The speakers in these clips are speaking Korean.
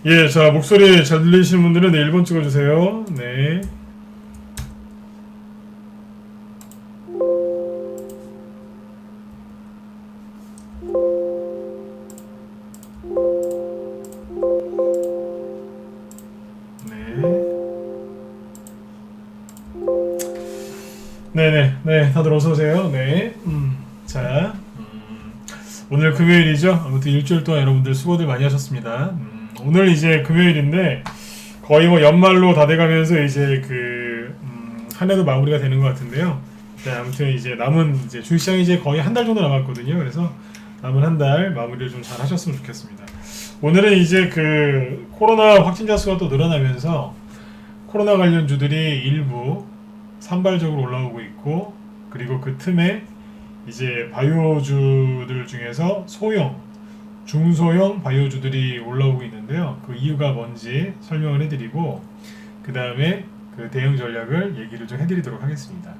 예, 자, 목소리 잘 들리시는 분들은 네, 1번 찍어주세요. 네. 네. 네네, 네, 다들 어서오세요. 네. 자, 오늘 금요일이죠. 아무튼 일주일 동안 여러분들 수고들 많이 하셨습니다. 오늘 이제 금요일인데, 거의 뭐 연말로 다 돼가면서 이제 한 해도 마무리가 되는 것 같은데요. 네, 아무튼 이제 남은 이제 주식시장이 이제 거의 한 달 정도 남았거든요. 그래서 남은 한 달 마무리를 좀 잘 하셨으면 좋겠습니다. 오늘은 이제 코로나 확진자 수가 또 늘어나면서 코로나 관련주들이 일부 산발적으로 올라오고 있고, 그리고 그 틈에 이제 바이오주들 중에서 소형, 중소형 바이오주들이 올라오고 있는데요. 그 이유가 뭔지 설명을 해드리고, 그 다음에 그 대응 전략을 얘기를 좀 해드리도록 하겠습니다.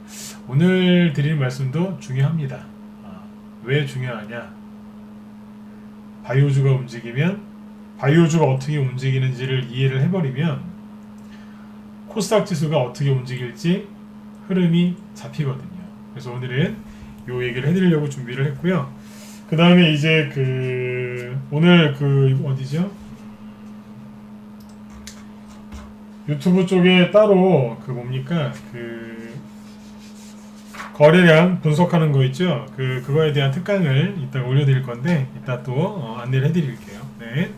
오늘 드리는 말씀도 중요합니다. 왜 중요하냐? 바이오주가 움직이면, 바이오주가 어떻게 움직이는지를 이해를 해버리면 코스닥 지수가 어떻게 움직일지 흐름이 잡히거든요. 그래서 오늘은 요 얘기를 해드리려고 준비를 했고요. 그 다음에 이제 오늘 어디죠? 유튜브 쪽에 따로 뭡니까? 거래량 분석하는 거 있죠? 그거에 대한 특강을 이따가 올려드릴 건데, 이따 또 안내를 해드릴게요. 네.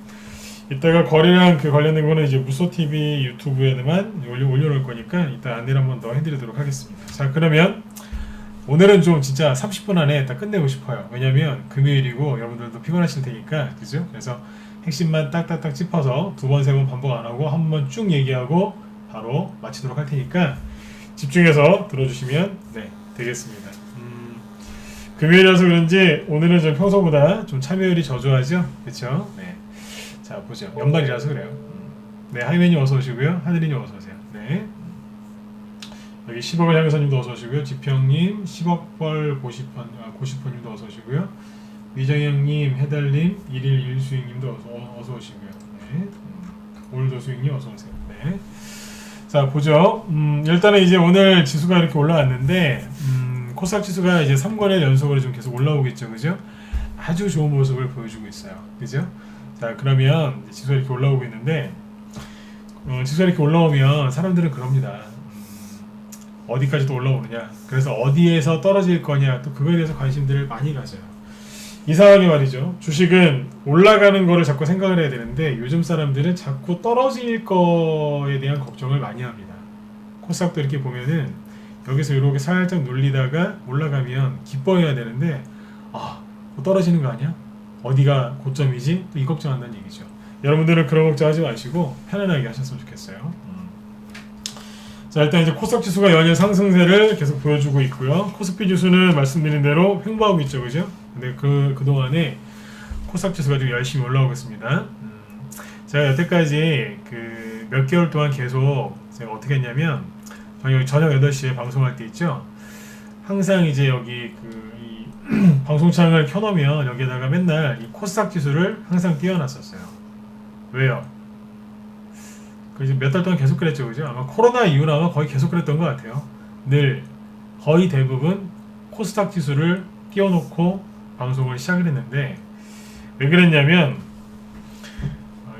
이따가 거래량 관련된 거는 이제 무소TV 유튜브에만 올려놓을 거니까 이따 안내를 한번 더 해드리도록 하겠습니다. 자, 그러면 오늘은 좀 진짜 30분 안에 딱 끝내고 싶어요. 왜냐면 금요일이고 여러분들도 피곤하실 테니까, 그죠? 그래서 핵심만 딱딱딱 짚어서 두 번, 세 번 반복 안 하고 한 번 쭉 얘기하고 바로 마치도록 할 테니까 집중해서 들어주시면 네, 되겠습니다. 금요일이라서 그런지 오늘은 좀 평소보다 좀 참여율이 저조하죠? 그쵸? 네. 자, 보죠. 연말이라서 그래요. 네, 하이맨님 어서 오시고요. 하늘이님 어서 오세요. 네. 여기 10억을 향해서님도 어서 오시고요. 지평님, 10억벌 고시퍼님도 어서 오시고요. 위정영님, 해달님, 1일 1수익님도 어서 오시고요. 네. 오늘도 수익님 어서 오세요. 네. 자, 보죠. 일단은 이제 오늘 지수가 이렇게 올라왔는데, 코스닥 지수가 이제 3거래 연속으로 좀 계속 올라오겠죠, 그죠? 아주 좋은 모습을 보여주고 있어요, 그죠? 자, 그러면 지수가 이렇게 올라오고 있는데, 지수가 이렇게 올라오면 사람들은 그럽니다. 어디까지 또 올라오느냐, 그래서 어디에서 떨어질 거냐, 또 그거에 대해서 관심들을 많이 가져요. 이상하게 말이죠. 주식은 올라가는 거를 자꾸 생각을 해야 되는데 요즘 사람들은 자꾸 떨어질 거에 대한 걱정을 많이 합니다. 코스닥도 이렇게 보면은 여기서 이렇게 살짝 눌리다가 올라가면 기뻐해야 되는데, 뭐 떨어지는 거 아니야? 어디가 고점이지? 또 이 걱정한다는 얘기죠. 여러분들은 그런 걱정하지 마시고 편안하게 하셨으면 좋겠어요. 자, 일단 이제 코스닥 지수가 연일 상승세를 계속 보여주고 있고요. 코스피 지수는 말씀드린 대로 횡보하고 있죠, 그죠? 근데 그동안에 코스닥 지수가 좀 열심히 올라오고 있습니다. 제가 여태까지 몇 개월 동안 계속 제가 어떻게 했냐면, 저녁 8시에 방송할 때 있죠? 항상 이제 여기 이 방송창을 켜놓으면 여기에다가 맨날 이 코스닥 지수를 항상 띄워놨었어요. 왜요? 이제 몇 달 동안 계속 그랬죠, 그죠? 아마 코로나 이후로 아마 거의 계속 그랬던 것 같아요. 늘 거의 대부분 코스닥 지수를 띄워놓고 방송을 시작을 했는데, 왜 그랬냐면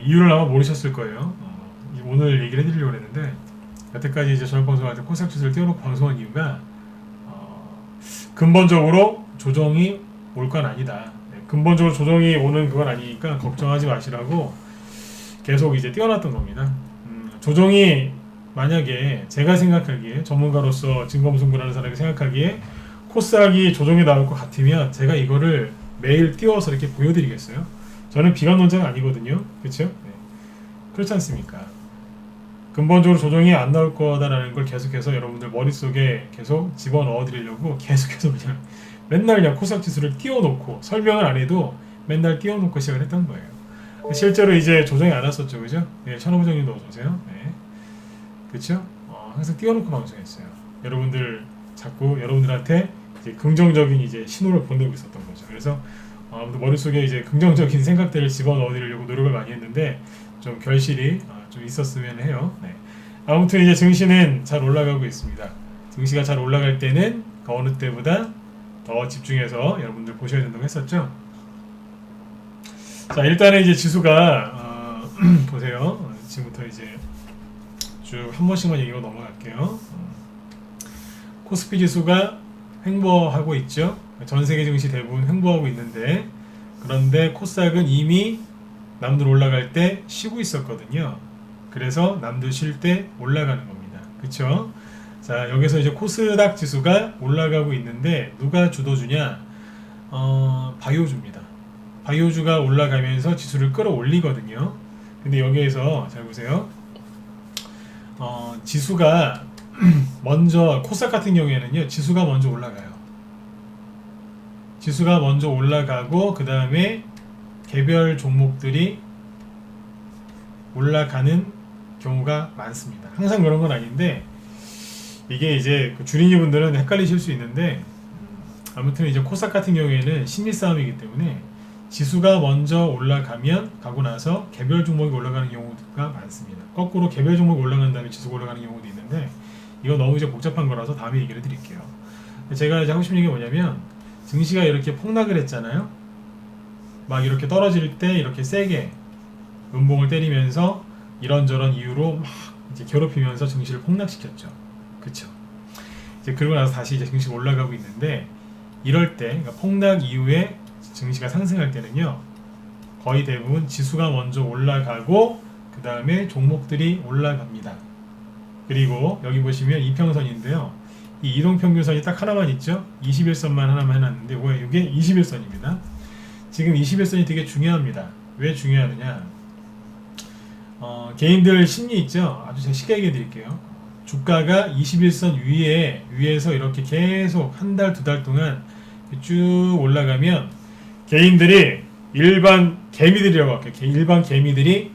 이유를 아마 모르셨을 거예요. 오늘 얘기를 해드리려고 했는데, 여태까지 이제 저녁 방송할 때 코스닥 지수를 띄워놓고 방송한 이유가 근본적으로 조정이 올 건 아니다. 근본적으로 조정이 오는 그건 아니니까 걱정하지 마시라고 계속 이제 띄워놨던 겁니다. 조정이 만약에 제가 생각하기에, 전문가로서 진검승부라는 사람이 생각하기에 코스닥이 조정이 나올 것 같으면 제가 이거를 매일 띄워서 이렇게 보여드리겠어요? 저는 비관론자가 아니거든요. 그렇죠? 네. 그렇지 않습니까? 근본적으로 조정이 안 나올 거다라는 걸 계속해서 여러분들 머릿속에 계속 집어넣어 드리려고 계속해서 그냥 맨날 그냥 코스닥 지수를 띄워놓고 설명을 안 해도 맨날 띄워놓고 시작을 했던 거예요. 실제로 이제 조정이 안 왔었죠, 그죠? 네, 천호부장님도 어서 오세요. 네, 그렇죠? 항상 띄워놓고 방송했어요. 여러분들 자꾸 여러분들한테 이제 긍정적인 이제 신호를 보내고 있었던 거죠. 그래서 머릿속에 이제 긍정적인 생각들을 집어넣어드리려고 노력을 많이 했는데 좀 결실이 좀 있었으면 해요. 네. 아무튼 이제 증시는 잘 올라가고 있습니다. 증시가 잘 올라갈 때는 그 어느 때보다 더 집중해서 여러분들 보셔야 된다고 했었죠. 자, 일단은 이제 지수가 보세요. 지금부터 이제 쭉 한 번씩만 얘기하고 넘어갈게요. 코스피 지수가 횡보하고 있죠. 전 세계 증시 대부분 횡보하고 있는데, 그런데 코스닥은 이미 남들 올라갈 때 쉬고 있었거든요. 그래서 남들 쉴 때 올라가는 겁니다. 그쵸? 자, 여기서 이제 코스닥 지수가 올라가고 있는데 누가 주도주냐? 바이오주입니다. 바이오주가 올라가면서 지수를 끌어올리거든요. 근데 여기에서 잘 보세요. 지수가 먼저, 코스닥 같은 경우에는요, 지수가 먼저 올라가요. 지수가 먼저 올라가고 그 다음에 개별 종목들이 올라가는 경우가 많습니다. 항상 그런 건 아닌데, 이게 이제 주린이 분들은 헷갈리실 수 있는데, 아무튼 이제 코스닥 같은 경우에는 심리 싸움이기 때문에 지수가 먼저 올라가면 가고 나서 개별 종목이 올라가는 경우가 많습니다. 거꾸로 개별 종목이 올라간 다음에 지수가 올라가는 경우도 있는데, 이거 너무 이제 복잡한 거라서 다음에 얘기를 드릴게요. 제가 이제 하고 싶은 얘기가 뭐냐면, 증시가 이렇게 폭락을 했잖아요. 막 이렇게 떨어질 때 이렇게 세게 음봉을 때리면서 이런저런 이유로 막 이제 괴롭히면서 증시를 폭락시켰죠. 그쵸? 이제 그러고 나서 다시 이제 증시가 올라가고 있는데, 이럴 때, 그러니까 폭락 이후에 증시가 상승할 때는요, 거의 대부분 지수가 먼저 올라가고 그 다음에 종목들이 올라갑니다. 그리고 여기 보시면 이평선인데요, 이 이동평균선이 딱 하나만 있죠. 21선만 하나만 해놨는데 이게 21선입니다. 지금 21선이 되게 중요합니다. 왜 중요하느냐? 개인들 심리 있죠. 아주 제가 쉽게 얘기해 드릴게요. 주가가 21선 위에서 이렇게 계속 한 달, 두 달 동안 쭉 올라가면 개인들이, 일반 개미들이라고 할게요. 일반 개미들이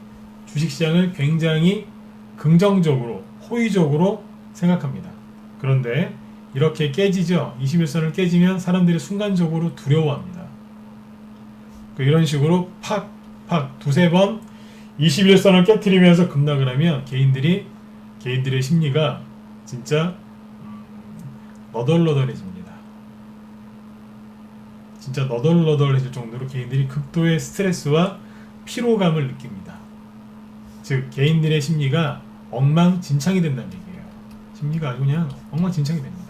주식시장을 굉장히 긍정적으로, 호의적으로 생각합니다. 그런데 이렇게 깨지죠. 21선을 깨지면 사람들이 순간적으로 두려워합니다. 이런 식으로 팍팍 두세 번 21선을 깨트리면서 급락을 하면 개인들의 심리가 진짜 너덜너덜해집니다. 진짜 너덜너덜해질 정도로 개인들이 극도의 스트레스와 피로감을 느낍니다. 즉 개인들의 심리가 엉망진창이 된다는 얘기예요. 심리가 아주 그냥 엉망진창이 됩니다.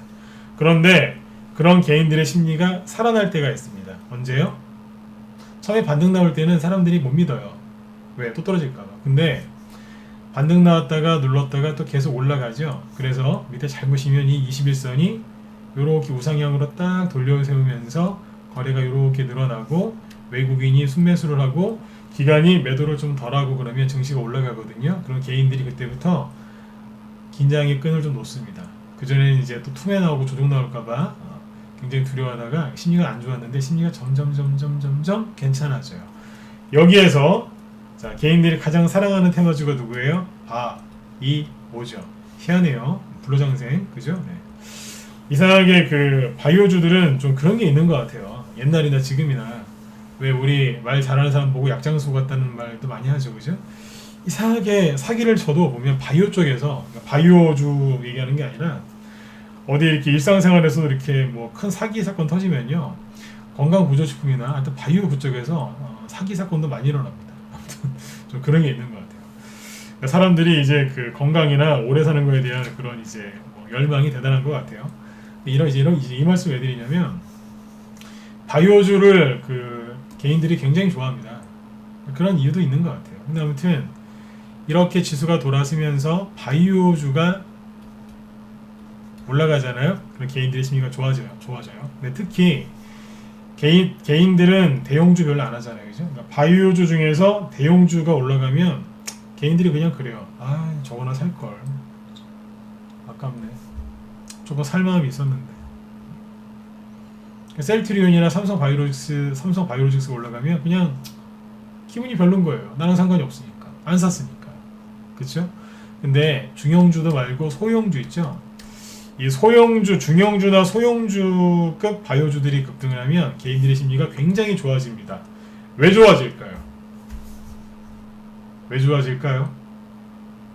그런데 그런 개인들의 심리가 살아날 때가 있습니다. 언제요? 처음에 반등 나올 때는 사람들이 못 믿어요. 왜? 또 떨어질까봐. 근데 반등 나왔다가 눌렀다가 또 계속 올라가죠. 그래서 밑에 잘 보시면 이 21선이 이렇게 우상향으로 딱 돌려세우면서 거래가 이렇게 늘어나고 외국인이 순매수를 하고 기관이 매도를 좀 덜하고 그러면 증시가 올라가거든요. 그럼 개인들이 그때부터 긴장의 끈을 좀 놓습니다. 그전에는 이제 또 투매 나오고 조정 나올까봐 굉장히 두려워하다가 심리가 안 좋았는데 심리가 점점 괜찮아져요. 여기에서 자, 개인들이 가장 사랑하는 테마주가 누구예요? 바이오죠. 희한해요. 불로장생, 그죠? 네. 이상하게 그 바이오주들은 좀 그런 게 있는 것 같아요. 옛날이나 지금이나 왜 우리 말 잘하는 사람 보고 약장수 같다는 말도 많이 하죠, 그죠? 이상하게 사기를 쳐도 보면 바이오 쪽에서, 그러니까 바이오주 얘기하는 게 아니라 어디 이렇게 일상생활에서도 이렇게 뭐 큰 사기 사건 터지면요, 건강보조식품이나 하여튼 바이오 그쪽에서 사기 사건도 많이 일어납니다. 아무튼 좀 그런 게 있는 것 같아요. 그러니까 사람들이 이제 그 건강이나 오래 사는 거에 대한 그런 이제 뭐 열망이 대단한 것 같아요. 이 말씀 왜 드리냐면, 바이오주를 그 개인들이 굉장히 좋아합니다. 그런 이유도 있는 것 같아요. 근데 아무튼 이렇게 지수가 돌아서면서 바이오주가 올라가잖아요. 그럼 개인들의 심리가 좋아져요. 근데 특히 개인들은 대형주 별로 안 하잖아요, 그죠? 그러니까 바이오주 중에서 대형주가 올라가면 개인들이 그냥 그래요. 아, 저거나 살 걸. 아깝네. 저거 살 마음이 있었는데. 셀트리온이나 삼성 바이오로직스가 올라가면 그냥 기분이 별론 거예요. 나는 상관이 없으니까. 안 샀으니까. 그쵸? 근데 중형주도 말고 소형주 있죠? 이 소형주, 중형주나 소형주급 바이오주들이 급등을 하면 개인들의 심리가 굉장히 좋아집니다. 왜 좋아질까요? 왜 좋아질까요?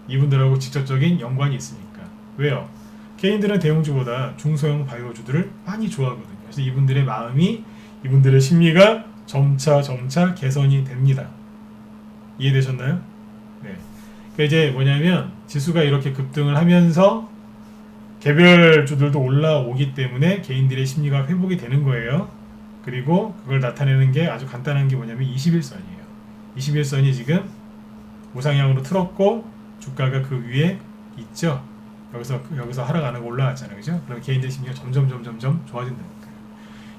이분들하고 직접적인 연관이 있으니까. 왜요? 개인들은 대형주보다 중소형 바이오주들을 많이 좋아하거든요. 그래서 이분들의 마음이, 이분들의 심리가 점차 개선이 됩니다. 이해되셨나요? 네. 그러니까 이제 뭐냐면 지수가 이렇게 급등을 하면서 개별주들도 올라오기 때문에 개인들의 심리가 회복이 되는 거예요. 그리고 그걸 나타내는 게 아주 간단한 게 뭐냐면 21선이에요. 21선이 지금 우상향으로 틀었고 주가가 그 위에 있죠. 여기서 하락 안 하고 올라왔잖아요, 그죠? 그럼 개인들 심리가 점점 좋아진다니까요.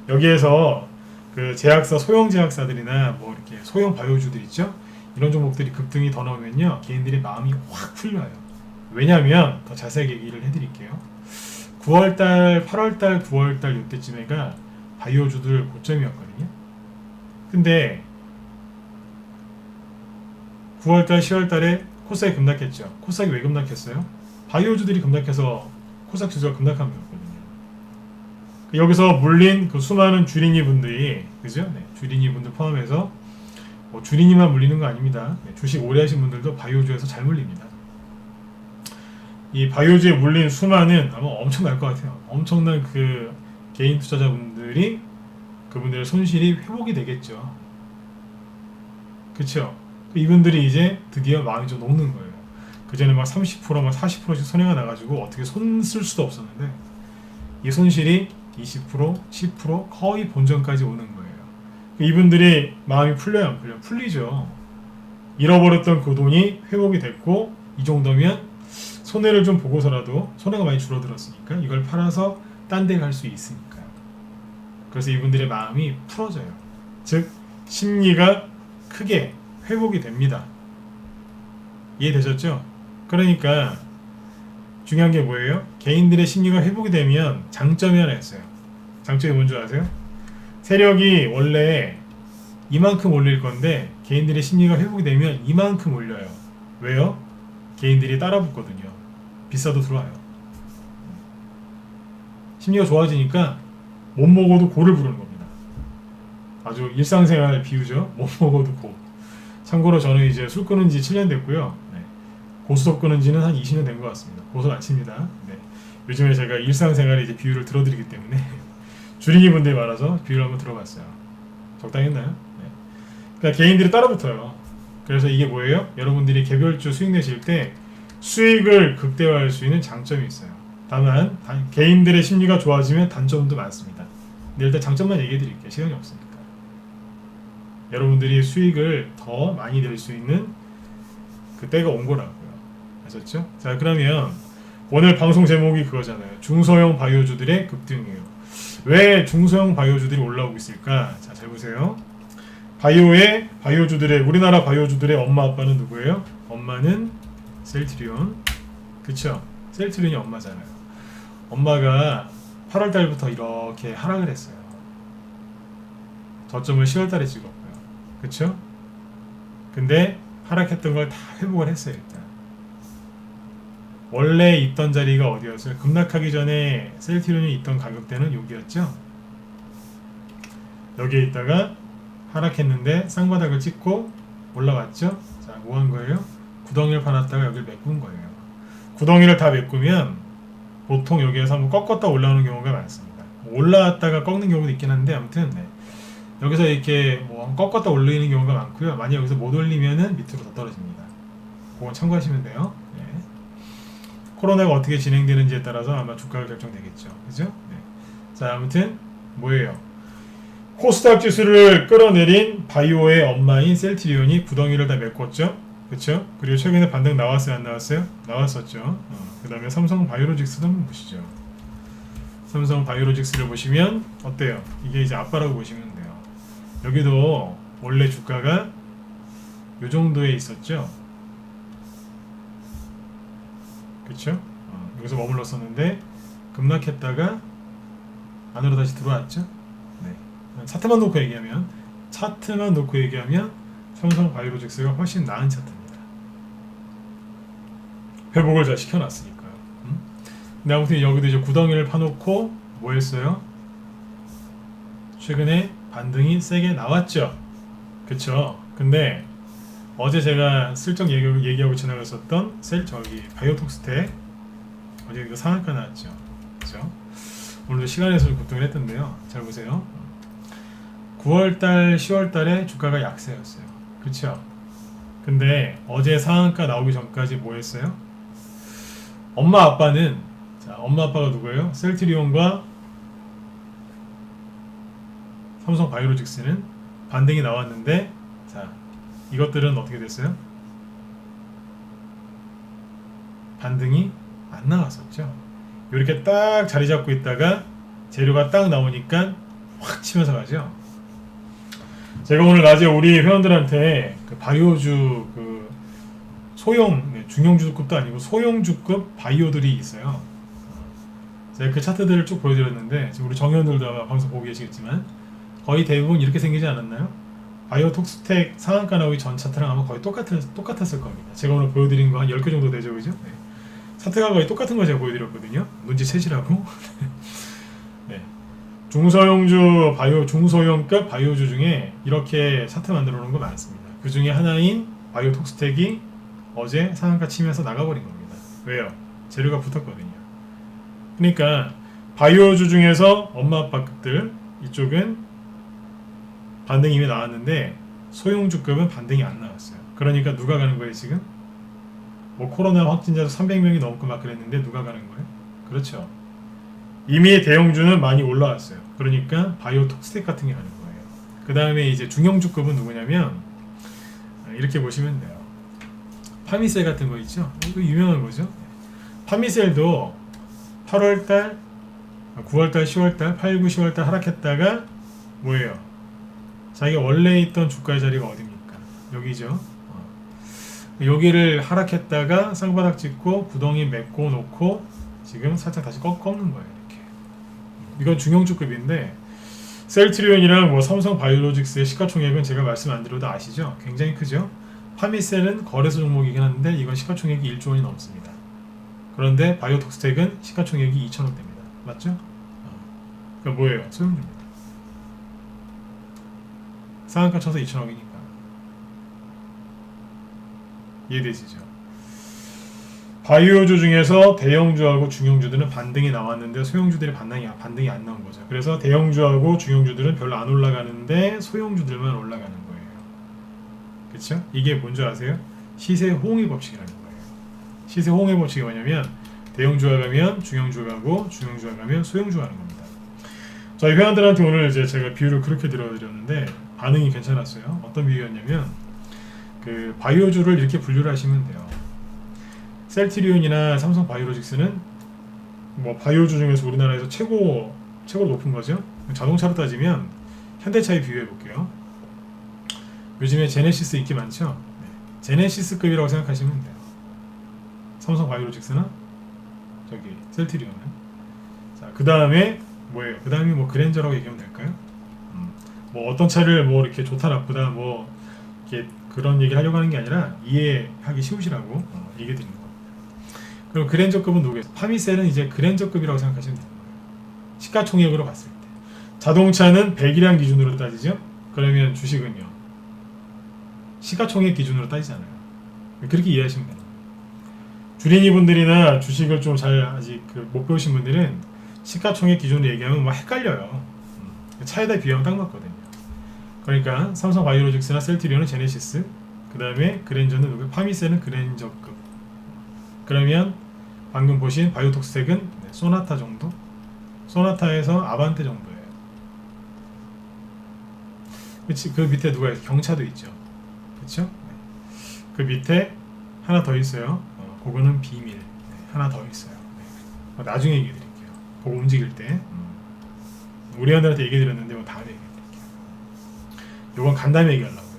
여기에서 그 제약사, 소형 제약사들이나 뭐 이렇게 소형 바이오주들 있죠? 이런 종목들이 급등이 더 나오면요, 개인들의 마음이 확 풀려요. 왜냐하면 더 자세하게 얘기를 해드릴게요. 9월달, 8월달, 9월달 이때쯤에가 바이오주들 고점이었거든요. 근데 9월달, 10월달에 코스닥이 급락했죠. 코스닥이 왜 급락했어요? 바이오주들이 급락해서 코스닥 지수가 급락한 거였거든요. 여기서 물린 그 수많은 주린이 분들이, 그죠? 네, 주린이 분들 포함해서 뭐 주린이만 물리는 거 아닙니다. 네, 주식 오래 하신 분들도 바이오주에서 잘 물립니다. 이 바이오주에 물린 수많은, 아마 엄청날 것 같아요. 엄청난 그 개인 투자자분들이, 그분들의 손실이 회복이 되겠죠. 그쵸? 이분들이 이제 드디어 마음이 좀 녹는 거예요. 그 전에 막 30%, 막 40%씩 손해가 나가지고 어떻게 손 쓸 수도 없었는데, 이 손실이 20%, 10% 거의 본전까지 오는 거예요. 이분들이 마음이 풀려요, 안 풀려요? 풀리죠. 잃어버렸던 그 돈이 회복이 됐고, 이 정도면 손해를 좀 보고서라도, 손해가 많이 줄어들었으니까 이걸 팔아서 딴 데 갈 수 있으니까요. 그래서 이분들의 마음이 풀어져요. 즉 심리가 크게 회복이 됩니다. 이해되셨죠? 그러니까 중요한 게 뭐예요? 개인들의 심리가 회복이 되면 장점이 하나 있어요. 장점이 뭔지 아세요? 세력이 원래 이만큼 올릴 건데 개인들의 심리가 회복이 되면 이만큼 올려요. 왜요? 개인들이 따라 붙거든요. 비싸도 들어와요. 심리가 좋아지니까 못 먹어도 고를 부르는 겁니다. 아주 일상생활 비유죠. 못 먹어도 고. 참고로 저는 이제 술 끊은 지 7년 됐고요. 네. 고수석 끊은 지는 한 20년 된 것 같습니다. 고수는 안 칩니다. 네. 요즘에 제가 일상생활에 이제 비유를 들어드리기 때문에 주린이 분들이 많아서 비유를 한번 들어봤어요. 적당했나요? 네. 그러니까 개인들이 따라붙어요. 그래서 이게 뭐예요? 여러분들이 개별주 수익 내실 때 수익을 극대화할 수 있는 장점이 있어요. 다만 개인들의 심리가 좋아지면 단점도 많습니다. 근데 일단 장점만 얘기해 드릴게요. 시간이 없으니까. 여러분들이 수익을 더 많이 낼 수 있는 그 때가 온 거라고요. 아셨죠? 자, 그러면 오늘 방송 제목이 그거잖아요. 중소형 바이오주들의 급등이에요. 왜 중소형 바이오주들이 올라오고 있을까? 자, 잘 보세요. 바이오주들의, 우리나라 바이오주들의 엄마 아빠는 누구예요? 엄마는 셀트리온. 그쵸? 셀트리온이 엄마잖아요. 엄마가 8월달부터 이렇게 하락을 했어요. 저점을 10월달에 찍었고요. 그쵸? 근데 하락했던 걸 다 회복을 했어요. 일단 원래 있던 자리가 어디였어요? 급락하기 전에 셀트리온이 있던 가격대는 여기였죠. 여기에 있다가 하락했는데 쌍바닥을 찍고 올라왔죠. 자, 뭐 한 거예요? 구덩이를 파놨다가 여기를 메꾼 거예요. 구덩이를 다 메꾸면 보통 여기에서 한번 꺾었다 올라오는 경우가 많습니다. 올라왔다가 꺾는 경우도 있긴 한데, 아무튼 네. 여기서 이렇게 뭐 꺾었다 올리는 경우가 많고요. 만약 여기서 못 올리면은 밑으로 더 떨어집니다. 그건 참고하시면 돼요. 네. 코로나가 어떻게 진행되는지에 따라서 아마 주가가 결정되겠죠. 그죠? 네. 자, 아무튼 뭐예요? 코스닥 지수를 끌어내린 바이오의 엄마인 셀트리온이 구덩이를 다 메꿨죠. 그쵸? 그리고 최근에 반등 나왔어요? 안 나왔어요? 나왔었죠. 그 다음에 삼성 바이오로직스도 한번 보시죠. 삼성 바이오로직스를 보시면 어때요? 이게 이제 아빠라고 보시면 돼요. 여기도 원래 주가가 요 정도에 있었죠. 그쵸? 여기서 머물렀었는데 급락했다가 안으로 다시 들어왔죠. 네. 차트만 놓고 얘기하면 삼성 바이오로직스가 훨씬 나은 차트입니다. 회복을 잘 시켜놨으니까요. 근데 아무튼 여기도 이제 구덩이를 파놓고 뭐 했어요? 최근에 반등이 세게 나왔죠. 그쵸? 근데 어제 제가 슬쩍 얘기하고 지나갔었던 저기 바이오톡스텍 어제 이거 상한가 나왔죠. 그렇죠? 오늘도 시간에서 좀 급등을 했던데요. 잘 보세요. 9월달, 10월달에 주가가 약세였어요. 그렇죠? 근데 어제 상한가 나오기 전까지 뭐 했어요? 엄마 아빠는 엄마 아빠가 누구예요? 셀트리온과 삼성 바이오로직스는 반등이 나왔는데 자 이것들은 어떻게 됐어요? 반등이 안 나왔었죠. 이렇게 딱 자리 잡고 있다가 재료가 딱 나오니까 확 치면서 가죠. 제가 오늘 낮에 우리 회원들한테 그 바이오주 그 중형주급도 아니고 소형주급 바이오들이 있어요. 제가 그 차트들을 쭉 보여드렸는데 지금 우리 정회원들도 아마 방송 보고 계시겠지만 거의 대부분 이렇게 생기지 않았나요? 바이오톡스텍 상한가 나오기 전 차트랑 아마 거의 똑같았을 겁니다. 제가 오늘 보여드린 거 한 10개 정도 되죠, 그죠? 네. 차트가 거의 똑같은 거 제가 보여드렸거든요. 눈치채시라고. 네. 중소형주 중소형급 바이오주 중에 이렇게 차트 만들어 놓은 거 많습니다. 그 중에 하나인 바이오톡스텍이 어제 상한가 치면서 나가버린 겁니다. 왜요? 재료가 붙었거든요. 그러니까 바이오주 중에서 엄마 아빠급들 이쪽은 반등이 이미 나왔는데 소형주급은 반등이 안 나왔어요. 그러니까 누가 가는 거예요 지금? 뭐 코로나 확진자 수 300명이 넘고 막 그랬는데 누가 가는 거예요? 그렇죠. 이미 대형주는 많이 올라왔어요. 그러니까 바이오톡스텍 같은 게 가는 거예요. 그 다음에 이제 중형주급은 누구냐면 이렇게 보시면 돼요. 파미셀 같은 거 있죠? 이거 유명한 거죠. 파미셀도 8월달, 9월달, 10월달, 8, 9, 10월달 하락했다가 뭐예요? 자기가 원래 있던 주가의 자리가 어디입니까? 여기죠. 여기를 하락했다가 쌍바닥 찍고 구덩이 메꿔 놓고 지금 살짝 다시 꺾는 거예요. 이렇게. 이건 중형주급인데 셀트리온이랑 뭐 삼성 바이오로직스의 시가총액은 제가 말씀 안 드려도 아시죠? 굉장히 크죠? 파미셀은 거래소 종목이긴 한데 이건 시가총액이 1조 원이 넘습니다. 그런데 바이오톡스텍은 시가총액이 2천억대입니다. 맞죠? 그러니까 뭐예요? 소형주입니다. 상한가 쳐서 2천억이니까 이해되시죠? 바이오주 중에서 대형주하고 중형주들은 반등이 나왔는데 소형주들이 반등이 안 나온 거죠. 그래서 대형주하고 중형주들은 별로 안 올라가는데 소형주들만 올라가는 거예요. 그렇죠? 이게 뭔지 아세요? 시세 호응의 법칙이라는 거예요. 시세 호응의 법칙이 뭐냐면 대형주가 가면 중형주가 가고 중형주가 가면 소형주가 가는 겁니다. 저희 회원들한테 오늘 이제 제가 비유를 그렇게 들어드렸는데 반응이 괜찮았어요. 어떤 비유였냐면 그 바이오주를 이렇게 분류를 하시면 돼요. 셀트리온이나 삼성 바이오로직스는 뭐 바이오주 중에서 우리나라에서 최고로 높은 거죠. 자동차로 따지면 현대차에 비유해 볼게요. 요즘에 제네시스 인기 많죠. 네. 제네시스급이라고 생각하시면 돼요. 삼성 바이오로직스나 저기 셀트리온은. 자, 그 다음에 뭐예요? 그 다음에 뭐 그랜저라고 얘기하면 될까요? 뭐 어떤 차를 뭐 이렇게 좋다 나쁘다 뭐 이렇게 그런 얘기를 하려고 하는 게 아니라 이해하기 쉬우시라고 얘기 드리는 거예요. 그럼 그랜저급은 누구예요? 파미셀은 이제 그랜저급이라고 생각하시면 돼요. 시가총액으로 봤을 때 자동차는 100이란 기준으로 따지죠. 그러면 주식은요 시가총액 기준으로 따지잖아요. 그렇게 이해하시면 돼요. 주린이 분들이나 주식을 좀 잘 아직 못 배우신 분들은 시가총액 기준으로 얘기하면 막 헷갈려요. 차에다 비교하면 딱 맞거든요. 그러니까 삼성 바이오로직스나 셀트리온은 제네시스, 그 다음에 그랜저는 누구? 파미셀은 그랜저급. 그러면 방금 보신 바이오톡스텍은 소나타 정도? 소나타에서 아반떼 정도예요. 그치? 그 밑에 누가 있어요? 경차도 있죠. 그쵸? 그 밑에 하나 더 있어요. 그거는 비밀. 하나 더 있어요. 나중에 얘기해 드릴게요. 그거 움직일 때. 우리 애들한테 얘기해 드렸는데 뭐 다음에 얘기해 드릴게요. 요건 간단히 얘기하려고요.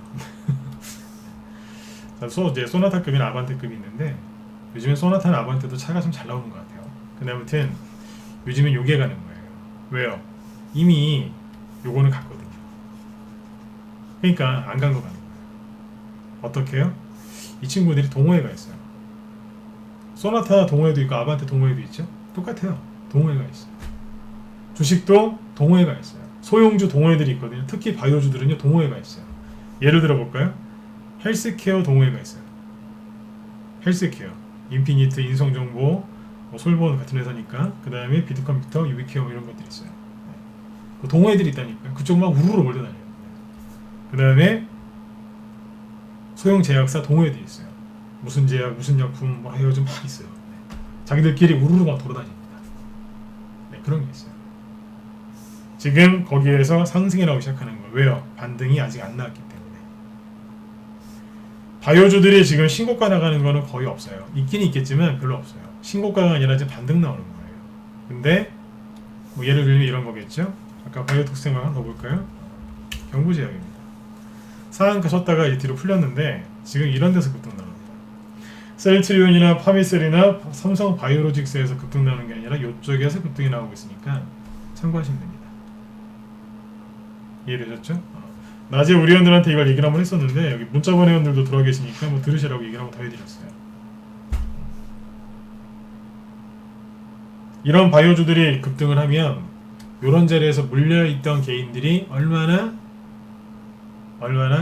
이제 소나타급이나 아반떼급이 있는데 요즘엔 소나타나 아반떼도 차가 좀 잘 나오는 것 같아요. 근데 아무튼 요즘엔 요게 가는 거예요. 왜요? 이미 요거는 갔거든요. 그러니까 안 간 거 가는 거예요. 어떻게 해요? 이 친구들이 동호회가 있어요. 소나타 동호회도 있고 아반떼 동호회도 있죠. 똑같아요. 동호회가 있어요. 주식도 동호회가 있어요. 소형주 동호회들이 있거든요. 특히 바이오주들은요 동호회가 있어요. 예를 들어 볼까요? 헬스케어 동호회가 있어요. 헬스케어, 인피니트, 인성정보, 뭐 솔본 같은 회사니까. 그 다음에 비트컴퓨터, 유비케어 이런 것들이 있어요. 그 동호회들이 있다니까. 그쪽 막 우르르 몰려다녀요. 그 다음에 소형 제약사 동호회들이 있어요. 무슨 제약, 무슨 약품, 뭐 요즘 막 있어요. 자기들끼리 우르르 막 돌아다닙니다. 네, 그런 게 있어요. 지금 거기에서 상승이 나오기 시작하는 거예요. 왜요? 반등이 아직 안 나왔기 때문에. 바이오주들이 지금 신고가 나가는 거는 거의 없어요. 있긴 있겠지만 별로 없어요. 신고가가 아니라 지금 반등 나오는 거예요. 근데 뭐 예를 들면 이런 거겠죠. 아까 바이오톡스텍 한번 더 볼까요? 경부제약입니다. 상한가 쳤다가 이제 뒤로 풀렸는데 지금 이런 데서 급등 나옵니다. 셀트리온이나 파미셀이나 삼성 바이오로직스에서 급등 나는 게 아니라 이쪽에서 급등이 나오고 있으니까 참고하시면 됩니다. 이해되셨죠? 낮에 우리 회원들한테 이걸 얘기를 한번 했었는데 여기 문자번 회원들도 들어와 계시니까 뭐 들으시라고 얘기를 한번 더 해드렸어요. 이런 바이오주들이 급등을 하면 이런 자리에서 물려있던 개인들이 얼마나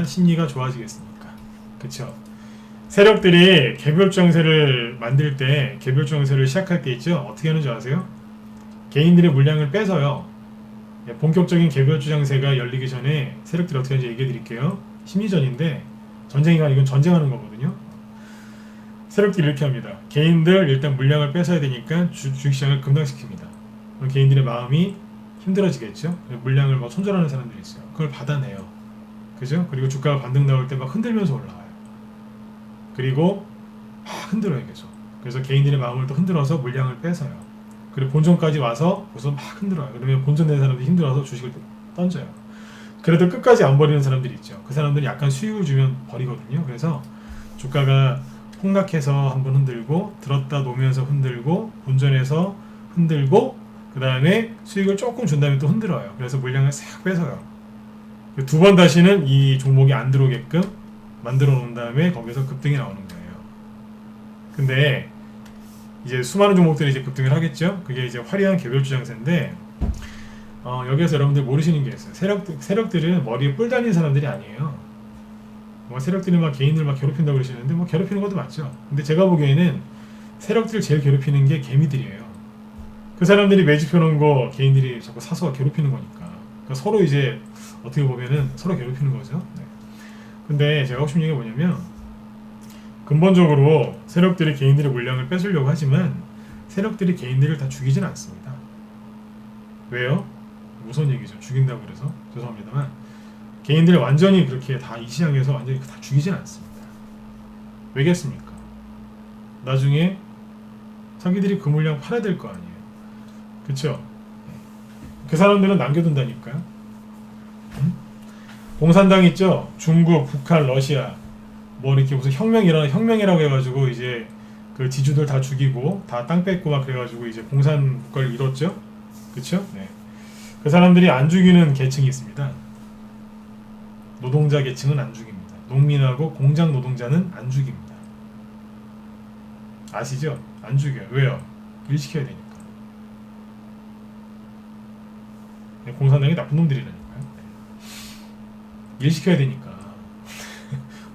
심리가 좋아지겠습니까? 그쵸? 세력들이 개별주장세를 만들 때, 개별주장세를 시작할 때 있죠? 어떻게 하는 줄 아세요? 개인들의 물량을 빼서요. 본격적인 개별주장세가 열리기 전에 세력들이 어떻게 하는지 얘기해 드릴게요. 심리전인데 전쟁이 아니고 전쟁하는 거거든요. 세력들이 이렇게 합니다. 개인들 일단 물량을 뺏어야 되니까 주식시장을 급락시킵니다. 그럼 개인들의 마음이 힘들어지겠죠. 물량을 막 손절하는 사람들이 있어요. 그걸 받아내요. 그죠? 그리고 주가가 반등 나올 때 막 흔들면서 올라와요. 그리고 막 흔들어요 계속. 그래서 개인들의 마음을 또 흔들어서 물량을 뺏어요. 그리고 본전까지 와서 우선 막 흔들어요. 그러면 본전 낸 사람들이 힘들어서 주식을 던져요. 그래도 끝까지 안 버리는 사람들이 있죠. 그 사람들이 약간 수익을 주면 버리거든요. 그래서 주가가 폭락해서 한번 흔들고 들었다 놓으면서 흔들고 본전에서 흔들고 그 다음에 수익을 조금 준 다음에 또 흔들어요. 그래서 물량을 싹 뺏어요. 두 번 다시는 이 종목이 안 들어오게끔 만들어 놓은 다음에 거기서 급등이 나오는 거예요. 근데 이제 수많은 종목들이 이제 급등을 하겠죠. 그게 이제 화려한 개별주장세인데 여기에서 여러분들 모르시는 게 있어요. 세력들은 머리에 뿔 달린 사람들이 아니에요. 뭐 세력들이 막 개인들 막 괴롭힌다고 그러시는데 뭐 괴롭히는 것도 맞죠. 근데 제가 보기에는 세력들을 제일 괴롭히는 게 개미들이에요. 그 사람들이 매집해 놓은 거 개인들이 자꾸 사서 괴롭히는 거니까. 그러니까 서로 이제 어떻게 보면은 서로 괴롭히는 거죠. 네. 근데 제가 하고 싶은 얘기가 뭐냐면 근본적으로 세력들이 개인들의 물량을 뺏으려고 하지만 세력들이 개인들을 다 죽이진 않습니다. 왜요? 무슨 얘기죠? 죽인다고 그래서 죄송합니다만 개인들을 완전히 그렇게 다 이 시장에서 완전히 다 죽이진 않습니다. 왜겠습니까? 나중에 자기들이 그 물량 팔아야 될 거 아니에요. 그쵸? 그 사람들은 남겨둔다니까요. 공산당 있죠? 중국, 북한, 러시아 뭐 이렇게 무슨 혁명이라고 해가지고 이제 그 지주들 다 죽이고 다 땅 뺏고 막 그래가지고 이제 공산 국가를 이뤘죠? 그쵸? 네. 그 사람들이 안 죽이는 계층이 있습니다. 노동자 계층은 안 죽입니다. 농민하고 공장 노동자는 안 죽입니다. 아시죠? 안 죽여요. 왜요? 일 시켜야 되니까. 공산당이 나쁜 놈들이라니까요. 일 시켜야 되니까.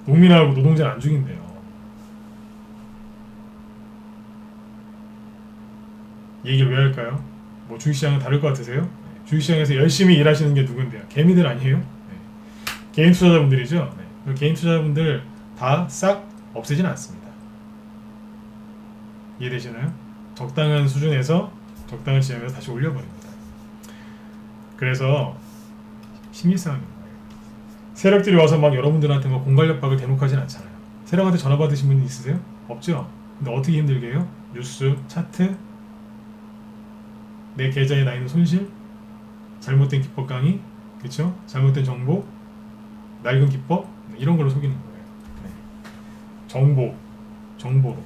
농민하고 노동자는 안 죽인대요. 이 얘기를 왜 할까요? 뭐 주식시장은 다를 것 같으세요? 주식시장에서 열심히 일하시는 게 누군데요? 개미들 아니에요? 개인 투자자분들이죠. 네. 개인 투자자분들 다 싹 없애진 않습니다. 이해되시나요? 적당한 수준에서 적당한 지점에서 다시 올려버립니다. 그래서 심리싸움인 거예요. 세력들이 와서 막 여러분들한테 막 공갈협박을 대놓고 하진 않잖아요. 세력한테 전화 받으신 분 있으세요? 없죠? 근데 어떻게 힘들게 해요? 뉴스, 차트, 내 계좌에 나 있는 손실, 잘못된 기법 강의, 그쵸? 잘못된 정보, 낡은 기법 이런 걸로 속이는 거예요. 네. 정보로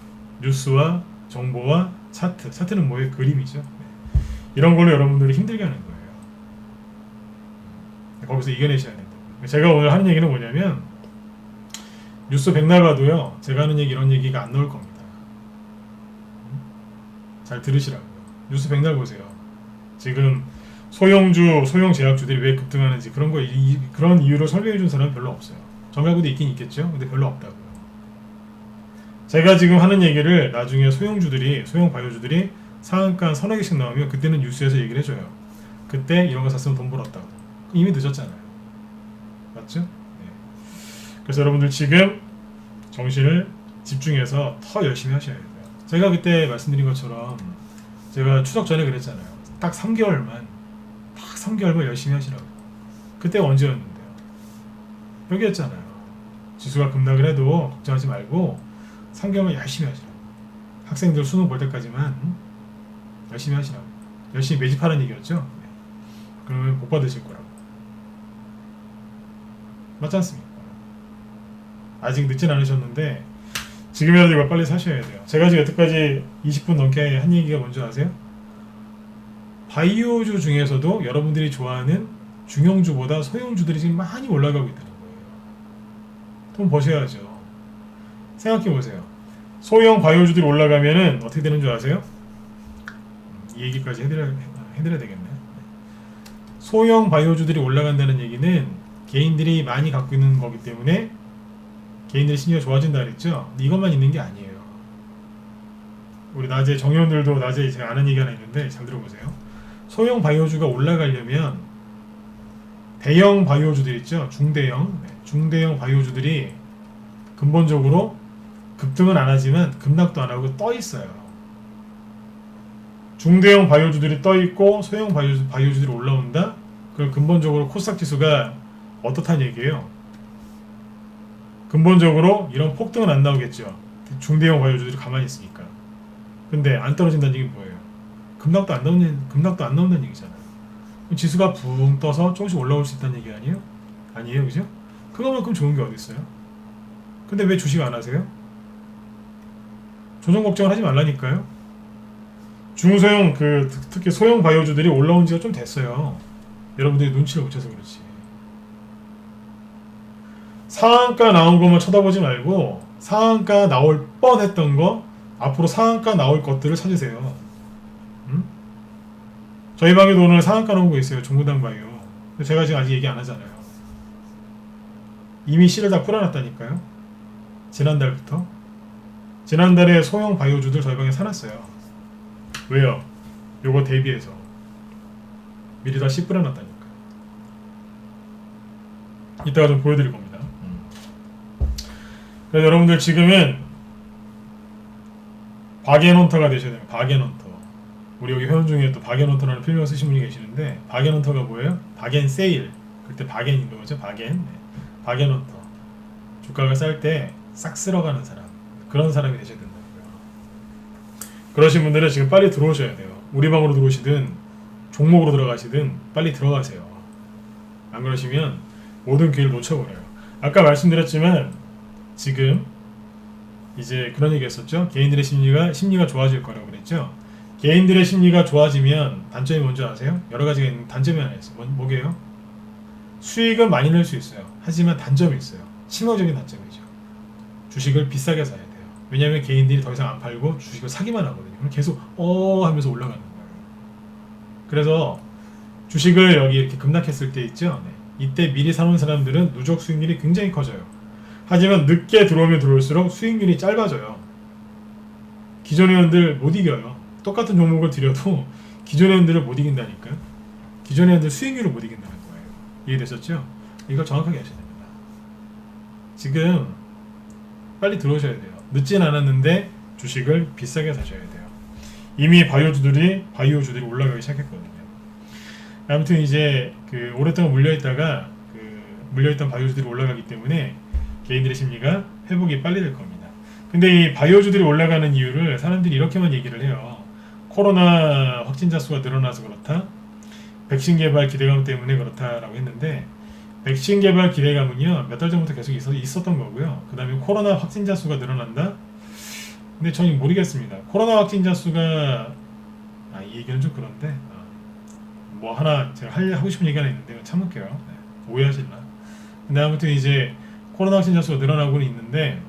뉴스와 정보와 차트는 뭐예요? 그림이죠. 네. 이런 걸로 여러분들이 힘들게 하는 거예요. 거기서 이겨내셔야 된다. 제가 오늘 하는 얘기는 뭐냐면 뉴스 백날 봐도요 제가 하는 얘기 이런 얘기가 안 나올 겁니다. 잘 들으시라고요. 뉴스 백날 보세요. 지금 소형 제약주들이 왜 급등하는지 그런 이유로 설명해 준 사람은 별로 없어요. 정갈구도 있긴 있겠죠. 근데 별로 없다고요. 제가 지금 하는 얘기를 나중에 소형 바이오주들이 상한가 서너 개씩 나오면 그때는 뉴스에서 얘기를 해줘요. 그때 이런 거 샀으면 돈 벌었다고. 이미 늦었잖아요. 맞죠? 네. 그래서 여러분들 지금 정신을 집중해서 더 열심히 하셔야 돼요. 제가 그때 말씀드린 것처럼 제가 추석 전에 그랬잖아요. 딱 3개월만 열심히 하시라고. 그때 언제였는데요? 여기였잖아요. 지수가 급락을 해도 걱정하지 말고 3개월만 열심히 하시라고. 학생들 수능 볼 때까지만 열심히 하시라고. 열심히 매집하라는 얘기였죠? 네. 그러면 복 받으실 거라고. 맞지 않습니까? 아직 늦진 않으셨는데 지금이라도 이걸 빨리 사셔야 돼요. 제가 지금 여태까지 20분 넘게 한 얘기가 뭔지 아세요? 바이오주 중에서도 여러분들이 좋아하는 중형주보다 소형주들이 지금 많이 올라가고 있다는 거예요. 돈 버셔야죠. 생각해보세요. 소형 바이오주들이 올라가면은 어떻게 되는 줄 아세요? 이 얘기까지 해드려야 되겠네. 소형 바이오주들이 올라간다는 얘기는 개인들이 많이 갖고 있는 거기 때문에 개인들의 심리가 좋아진다 그랬죠? 근데 이것만 있는 게 아니에요. 우리 낮에 정의원들도 낮에 제가 아는 얘기 하나 있는데 잘 들어보세요. 소형 바이오주가 올라가려면 대형 바이오주들 있죠? 중대형 바이오주들이 근본적으로 급등은 안 하지만 급락도 안 하고 떠 있어요. 중대형 바이오주들이 떠 있고 소형 바이오주들이 올라온다? 그럼 근본적으로 코스닥 지수가 어떻다는 얘기예요? 근본적으로 이런 폭등은 안 나오겠죠. 중대형 바이오주들이 가만히 있으니까. 근데 안 떨어진다는 얘기는 뭐예요? 급락도 안 나온다는 얘기잖아요. 지수가 붕 떠서 조금씩 올라올 수 있다는 얘기 아니에요? 아니에요, 그죠? 그거만큼 좋은 게 어디 있어요? 근데 왜 주식 안 하세요? 조정 걱정을 하지 말라니까요. 중소형 특히 소형 바이오주들이 올라온 지가 좀 됐어요. 여러분들이 눈치를 못 채서 그렇지. 상한가 나온 것만 쳐다보지 말고 상한가 나올 뻔했던 거, 앞으로 상한가 나올 것들을 찾으세요. 응? 저희 방에도 오늘 상한가 나온 거 있어요. 종구당 바이오. 제가 지금 아직 얘기 안 하잖아요. 이미 씨를 다 뿌려놨다니까요. 지난달부터. 지난달에 소형 바이오주들 저희 방에 사놨어요. 왜요? 요거 대비해서 미리 다 씨 뿌려놨다니까. 이따가 좀 보여드릴 겁니다. 그래서 여러분들 지금은 박앤헌터가 되셔야 됩니다. 박앤헌터. 우리 여기 회원 중에 또 박앤헌터라는 필명을 쓰신 분이 계시는데 박앤헌터가 뭐예요? 박앤세일. 그때 박앤인 거죠. 박앤. 네. 박앤헌터. 주가가 쌀 때 싹 쓸어가는 사람. 그런 사람이 되셔야 된다고요. 그러신 분들은 지금 빨리 들어오셔야 돼요. 우리 방으로 들어오시든 종목으로 들어가시든 빨리 들어가세요. 안 그러시면 모든 기회를 놓쳐버려요. 아까 말씀드렸지만 지금 이제 그런 얘기 했었죠. 개인들의 심리가 좋아질 거라고 그랬죠. 개인들의 심리가 좋아지면 단점이 뭔지 아세요? 여러 가지가 있는 단점이 하나 있어요. 뭐게요? 수익은 많이 낼 수 있어요. 하지만 단점이 있어요. 치명적인 단점이죠. 주식을 비싸게 사야 돼요. 왜냐하면 개인들이 더 이상 안 팔고 주식을 사기만 하거든요. 그럼 계속 하면서 올라가는 거예요. 그래서 주식을 여기 이렇게 급락했을 때 있죠. 네. 이때 미리 사놓은 사람들은 누적 수익률이 굉장히 커져요. 하지만 늦게 들어오면 들어올수록 수익률이 짧아져요. 기존 회원들 못 이겨요. 똑같은 종목을 들여도 기존 회원들을 못 이긴다니까요. 기존 회원들 수익률을 못 이긴다는 거예요. 이해되셨죠? 이걸 정확하게 하셔야 됩니다. 지금 빨리 들어오셔야 돼요. 늦진 않았는데 주식을 비싸게 사셔야 돼요. 이미 바이오주들이 올라가기 시작했거든요. 아무튼 이제 오랫동안 물려있던 바이오주들이 올라가기 때문에 개인들의 심리가 회복이 빨리 될 겁니다. 근데 이 바이오주들이 올라가는 이유를 사람들이 이렇게만 얘기를 해요. 코로나 확진자 수가 늘어나서 그렇다. 백신 개발 기대감 때문에 그렇다라고 했는데 백신 개발 기대감은요 몇 달 전부터 계속 있었던 거고요. 그 다음에 코로나 확진자 수가 늘어난다. 근데 저는 모르겠습니다. 코로나 확진자 수가 이 얘기는 좀 그런데 뭐 하나 제가 하고 싶은 얘기 하나 있는데 참을게요. 네, 오해하실라. 근데 아무튼 이제 코로나 확진자 수가 늘어나고는 있는데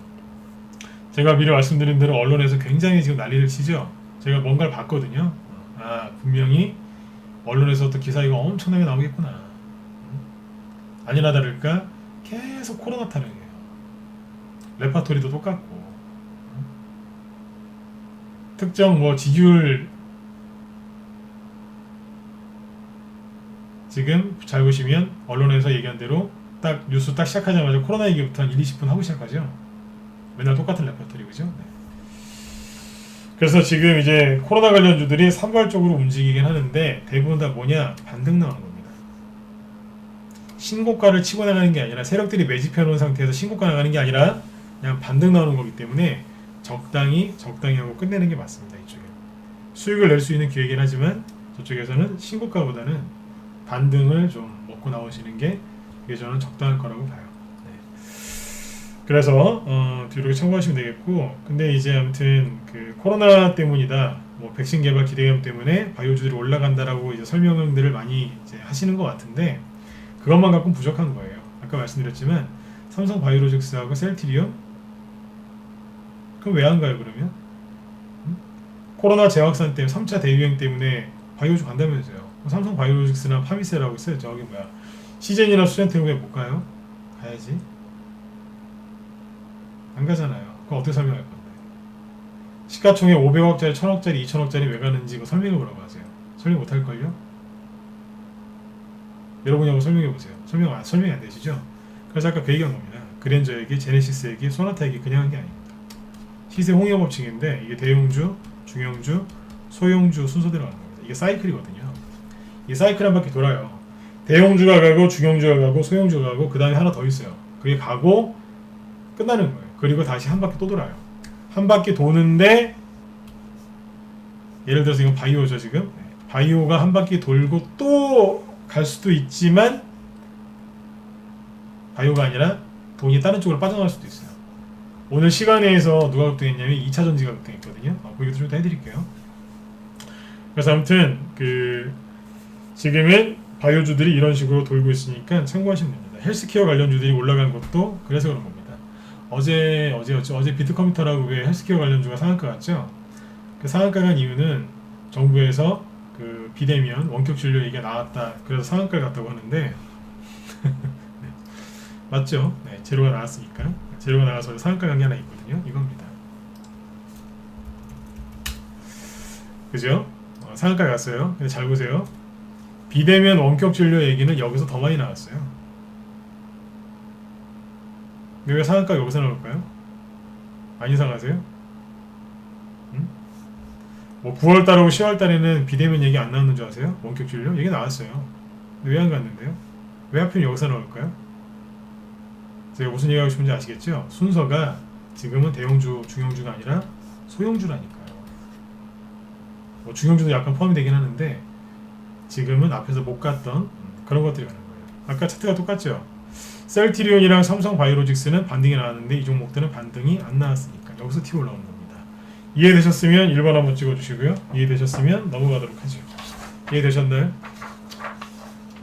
제가 미리 말씀드린 대로 언론에서 굉장히 지금 난리를 치죠. 제가 뭔가를 봤거든요. 분명히 언론에서 또 기사 이거 엄청나게 나오겠구나. 아니나 다를까 계속 코로나 타령이에요. 레파토리도 똑같고 특정 뭐 지지율 지금 잘 보시면 언론에서 얘기한 대로 딱 뉴스 딱 시작하자마자 코로나 얘기부터 한 1, 20분 하고 시작하죠. 맨날 똑같은 레퍼토리 그죠? 네. 그래서 지금 이제 코로나 관련주들이 산발적으로 움직이긴 하는데 대부분 다 뭐냐? 반등 나오는 겁니다. 신고가를 치고 나가는 게 아니라 세력들이 매집해 놓은 상태에서 신고가 나가는 게 아니라 그냥 반등 나오는 거기 때문에 적당히 하고 끝내는 게 맞습니다. 이쪽에 수익을 낼 수 있는 기회이긴 하지만 저쪽에서는 신고가보다는 반등을 좀 먹고 나오시는 게 그게 저는 적당할 거라고 봐요. 네. 그래서 뒤로 참고하시면 되겠고, 근데 이제 아무튼 그 코로나 때문이다, 뭐 백신 개발 기대감 때문에 바이오주들이 올라간다라고 이제 설명들을 많이 이제 하시는 것 같은데 그것만 갖고는 부족한 거예요. 아까 말씀드렸지만 삼성 바이오로직스하고 셀트리온 그럼 왜 안 가요 그러면? 코로나 재확산 때문에 3차 대유행 때문에 바이오주 간다면서요. 삼성 바이오로직스나 파미셀하고 있어요. 저기 뭐야 시젠이나 수젠테는 왜 못 가요? 가야지. 안 가잖아요. 그거 어떻게 설명할 건데? 시가총액 500억짜리, 1000억짜리, 2000억짜리 왜 가는지 그거 설명을 뭐라고 하세요? 설명 못 할걸요? 여러분이 한번 설명해보세요. 설명이 안 되시죠? 그래서 아까 그 얘기한 겁니다. 그랜저 얘기, 제네시스 얘기, 소나타 얘기 그냥 한 게 아닙니다. 시세 홍역 법칙인데 이게 대용주, 중용주, 소용주 순서대로 가는 겁니다. 이게 사이클이거든요. 이 사이클 한 바퀴 돌아요. 대용주가 가고 중용주가 가고 소용주가 가고 그 다음에 하나 더 있어요. 그게 가고 끝나는 거예요. 그리고 다시 한 바퀴 또 돌아요. 한 바퀴 도는데 예를 들어서 이건 바이오죠 지금. 바이오가 한 바퀴 돌고 또 갈 수도 있지만 바이오가 아니라 돈이 다른 쪽으로 빠져나갈 수도 있어요. 오늘 시간에서 누가 급등했냐면 2차 전지가 급등했거든요. 그 얘기도 좀 더 해드릴게요. 그래서 아무튼 그 지금은 바이오주들이 이런 식으로 돌고 있으니까 참고하시면 됩니다. 헬스케어 관련주들이 올라간 것도 그래서 그런 겁니다. 어제 비트컴퓨터라고 왜 헬스케어 관련주가 상한가 갔죠? 그 상한가 간 이유는 정부에서 그 비대면 원격 진료 얘기가 나왔다. 그래서 상한가를 갔다고 하는데 네. 맞죠? 네, 재료가 나왔으니까. 재료가 나와서 상한가 간 게 하나 있거든요. 이겁니다. 그죠? 상한가 갔어요. 근데 잘 보세요. 비대면 원격 진료 얘기는 여기서 더 많이 나왔어요. 근데 왜 상한가 여기서 나올까요? 안 이상하세요? 뭐 9월달하고 10월달에는 비대면 얘기 안 나오는 줄 아세요? 원격 진료 얘기 나왔어요. 근데 왜 안 갔는데요? 왜 하필 여기서 나올까요? 제가 무슨 얘기하고 싶은지 아시겠죠? 순서가 지금은 대형주, 중형주가 아니라 소형주라니까요. 뭐 중형주도 약간 포함이 되긴 하는데 지금은 앞에서 못 갔던 그런 것들이 가는 거예요. 아까 차트가 똑같죠? 셀트리온이랑 삼성 바이오로직스는 반등이 나왔는데 이 종목들은 반등이 안 나왔으니까 여기서 튀어 올라오는 겁니다. 이해되셨으면 1번 한번 찍어주시고요. 이해되셨으면 넘어가도록 하죠. 이해되셨나요?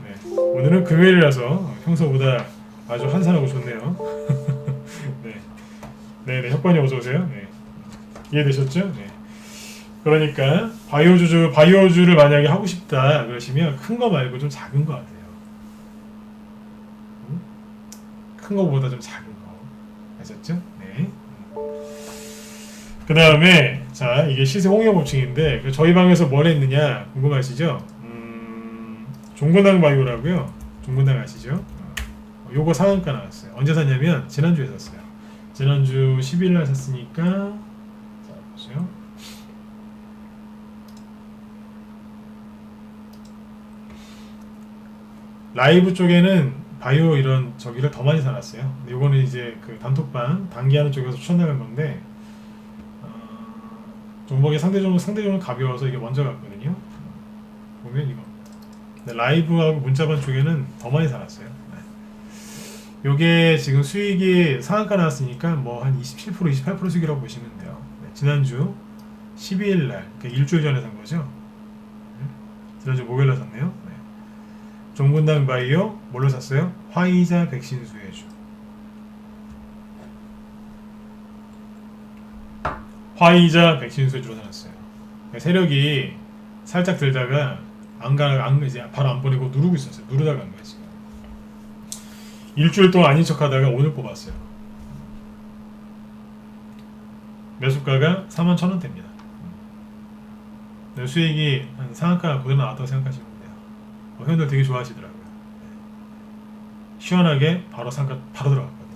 네. 오늘은 금요일이라서 평소보다 아주 한산하고 좋네요. 네, 혁관이 어서오세요. 네. 이해되셨죠? 네. 그러니까 바이오주를 만약에 하고 싶다 그러시면 큰 거 말고 좀 작은 거 하세요. 큰 거보다 좀 작은 거. 아셨죠? 네. 그 다음에 자 이게 시세 홍역 법칙인데 저희 방에서 뭘 했느냐 궁금하시죠? 종근당 바이오라고요. 종근당 아시죠? 요거 상한가 나왔어요. 언제 샀냐면 지난주에 샀어요. 지난주 10일날 샀으니까 자 보세요. 라이브 쪽에는 바이오 이런 저기를 더 많이 사놨어요. 근데 요거는 이제 그 단톡방 단기하는 쪽에서 추천나간 건데 종목이 상대적으로 가벼워서 이게 먼저 갔거든요. 보면 이거 라이브하고 문자반 쪽에는 더 많이 사놨어요. 네. 요게 지금 수익이 상한가 나왔으니까 뭐 한 27% 28% 수익이라고 보시면 돼요. 네. 지난주 12일날 그러니까 일주일 전에 산 거죠. 네. 지난주 목요일날 샀네요. 네. 종근당 바이오 뭘로 샀어요? 화이자 백신 수혜주. 화이자 백신 수혜주로 사놨어요. 세력이 살짝 들다가 이제 바로 안 보내고 누르고 있었어요. 누르다가 간 거예요 지금. 일주일 동안 아닌 척하다가 오늘 뽑았어요. 매수가가 41,000원대입니다. 수익이 한 상한가 그대로 나왔다고 생각하시면 돼요. 회원들 되게 좋아하시더라고요. 시원하게 바로 상가 바로 들어갔거든요.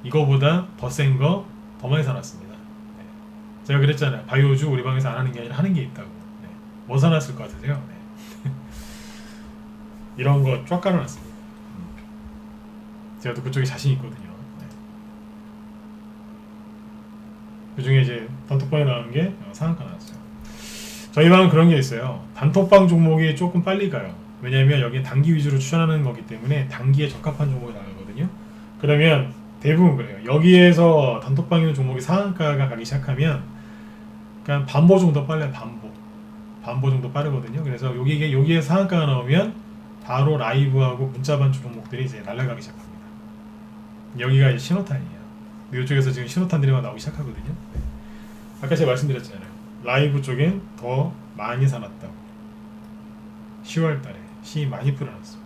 이거보다 더 센 거 더 많이 사놨습니다. 제가 그랬잖아요. 바이오주 우리 방에서 안 하는 게 아니라 하는 게 있다고. 뭐 사놨을 것 같으세요? 이런 거 쫙 깔아놨습니다. 제가 또 그쪽에 자신 있거든요. 그 중에 이제 단톡방에 나오는 게 상한가 나왔어요. 저희 방은 그런 게 있어요. 단톡방 종목이 조금 빨리 가요. 왜냐하면 여기 단기 위주로 추천하는 거기 때문에 단기에 적합한 종목이 나가거든요. 그러면 대부분 그래요. 여기에서 단톡방 있는 종목이 상한가가 가기 시작하면 그냥 반보 정도 빨라요. 반보 정도 빠르거든요. 그래서 여기에 상한가가 나오면 바로 라이브하고 문자반 종목들이 이제 날아가기 시작합니다. 여기가 이제 신호탄이에요. 이쪽에서 지금 신호탄들이 막 나오기 시작하거든요. 아까 제가 말씀드렸잖아요. 라이브 쪽엔 더 많이 사놨다고. 10월달에 시 많이 풀어놨어.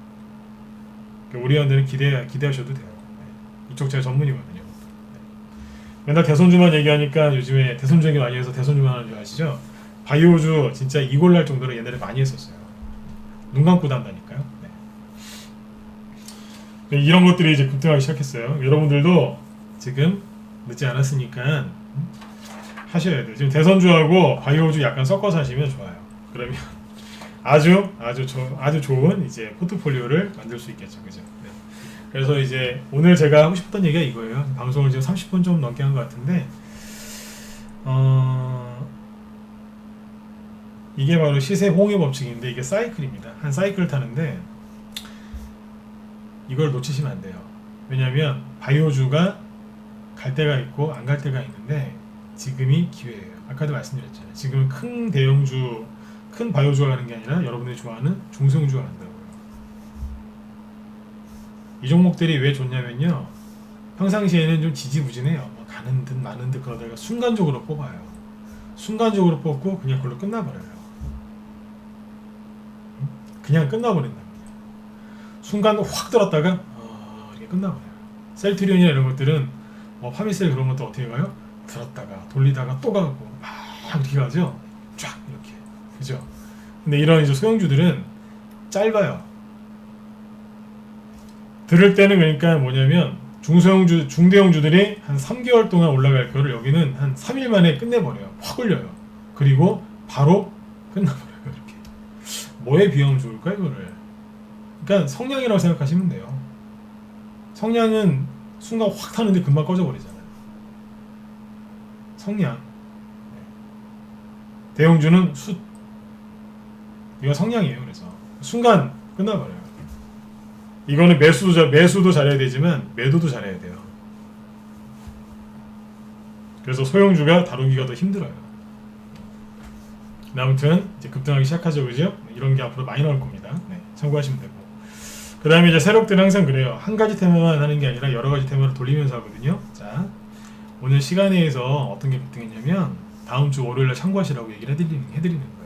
우리 회원들은 기대하셔도 돼요. 이쪽 제가 전문이거든요. 맨날 대손주만 얘기하니까 요즘에 대손주 얘기 많이 해서 대손주만 하는 줄 아시죠? 바이오주 진짜 이골날 정도로 옛날에 많이 했었어요. 눈 감고 단다니까요. 이런 것들이 이제 급등하기 시작했어요. 여러분들도 지금 늦지 않았으니까 하셔야 돼요. 지금 대선주하고 바이오주 약간 섞어서 하시면 좋아요. 그러면 아주 좋은 이제 포트폴리오를 만들 수 있겠죠, 그죠? 네. 그래서 이제 오늘 제가 하고 싶었던 얘기가 이거예요. 방송을 지금 30분 좀 넘게 한 것 같은데, 이게 바로 시세 홍해 법칙인데 이게 사이클입니다. 한 사이클을 타는데 이걸 놓치시면 안 돼요. 왜냐하면 바이오주가 갈 때가 있고 안 갈 때가 있는데 지금이 기회예요. 아까도 말씀드렸잖아요. 지금 큰 대형주, 큰 바이오주가 가는 게 아니라 여러분들이 좋아하는 중소형주가 간다고요. 이 종목들이 왜 좋냐면요. 평상시에는 좀 지지부진해요. 가는 듯 마는 듯 그러다가 순간적으로 뽑아요. 순간적으로 뽑고 그냥 그걸로 끝나버려요. 그냥 끝나버린답니다. 순간 확 들었다가 이렇게 끝나버려요. 셀트리온이나 이런 것들은 파미셀 그런 것도 어떻게 가요? 들었다가 돌리다가 또 가고 막 이렇게 가죠. 쫙 이렇게, 그죠? 근데 이런 이제 소형주들은 짧아요. 들을 때는 그러니까 뭐냐면 중대형주들이 한 3개월 동안 올라갈 거를 여기는 한 3일 만에 끝내버려요. 확 올려요. 그리고 바로 끝나버려요. 이렇게. 뭐에 비하면 좋을까 이거를? 그러니까 성량이라고 생각하시면 돼요. 성량은 순간 확 타는데 금방 꺼져버리잖아요. 성량. 대형주는 숫. 이거 성량이에요. 그래서 순간 끝나버려요. 이거는 매수도 잘해야 되지만 매도도 잘해야 돼요. 그래서 소형주가 다루기가 더 힘들어요. 아무튼 이제 급등하기 시작하죠, 그죠? 이런 게 앞으로 많이 나올 겁니다. 네, 참고하시면 되고. 그 다음에 이제 세력들은 항상 그래요. 한 가지 테마만 하는 게 아니라 여러 가지 테마를 돌리면서 하거든요. 자, 오늘 시간에서 어떤 게 급등했냐면 다음 주 월요일에 참고하시라고 얘기를 해드리는 거예요.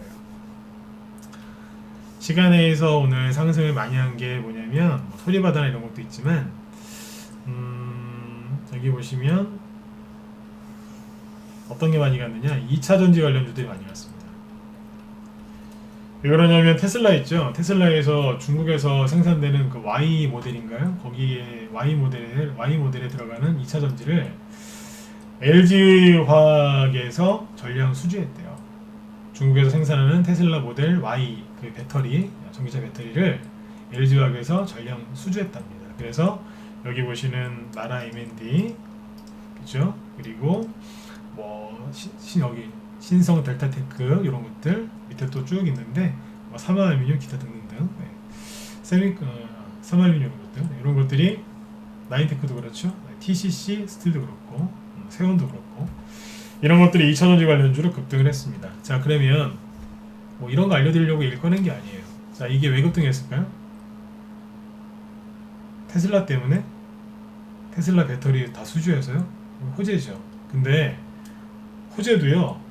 시간에서 오늘 상승을 많이 한 게 뭐냐면 소리바다나 이런 것도 있지만 여기 보시면 어떤 게 많이 갔느냐, 2차전지 관련주들이 많이 갔습니다. 왜 그러냐면 테슬라 있죠. 테슬라에서 중국에서 생산되는 그 Y 모델인가요? 거기에 Y 모델에 들어가는 2차전지를 LG화학에서 전량 수주했대요. 중국에서 생산하는 테슬라 모델 Y 그 배터리, 전기차 배터리를 LG화학에서 전량 수주했답니다. 그래서 여기 보시는 나라 M&D, 그죠? 그리고 여기 신성 델타테크 이런 것들 밑에 또 쭉 있는데 삼화알루미늄 기타 등등 삼화알루미늄 것들 이런 것들이 나인테크도 그렇죠. TCC 스틸도 그렇고 세원도 그렇고 이런 것들이 2차전지 관련주로 급등을 했습니다. 자, 그러면 이런 거 알려드리려고 읽어낸 게 아니에요. 자, 이게 왜 급등했을까요? 테슬라 때문에? 테슬라 배터리 다 수주해서요? 호재죠. 근데 호재도요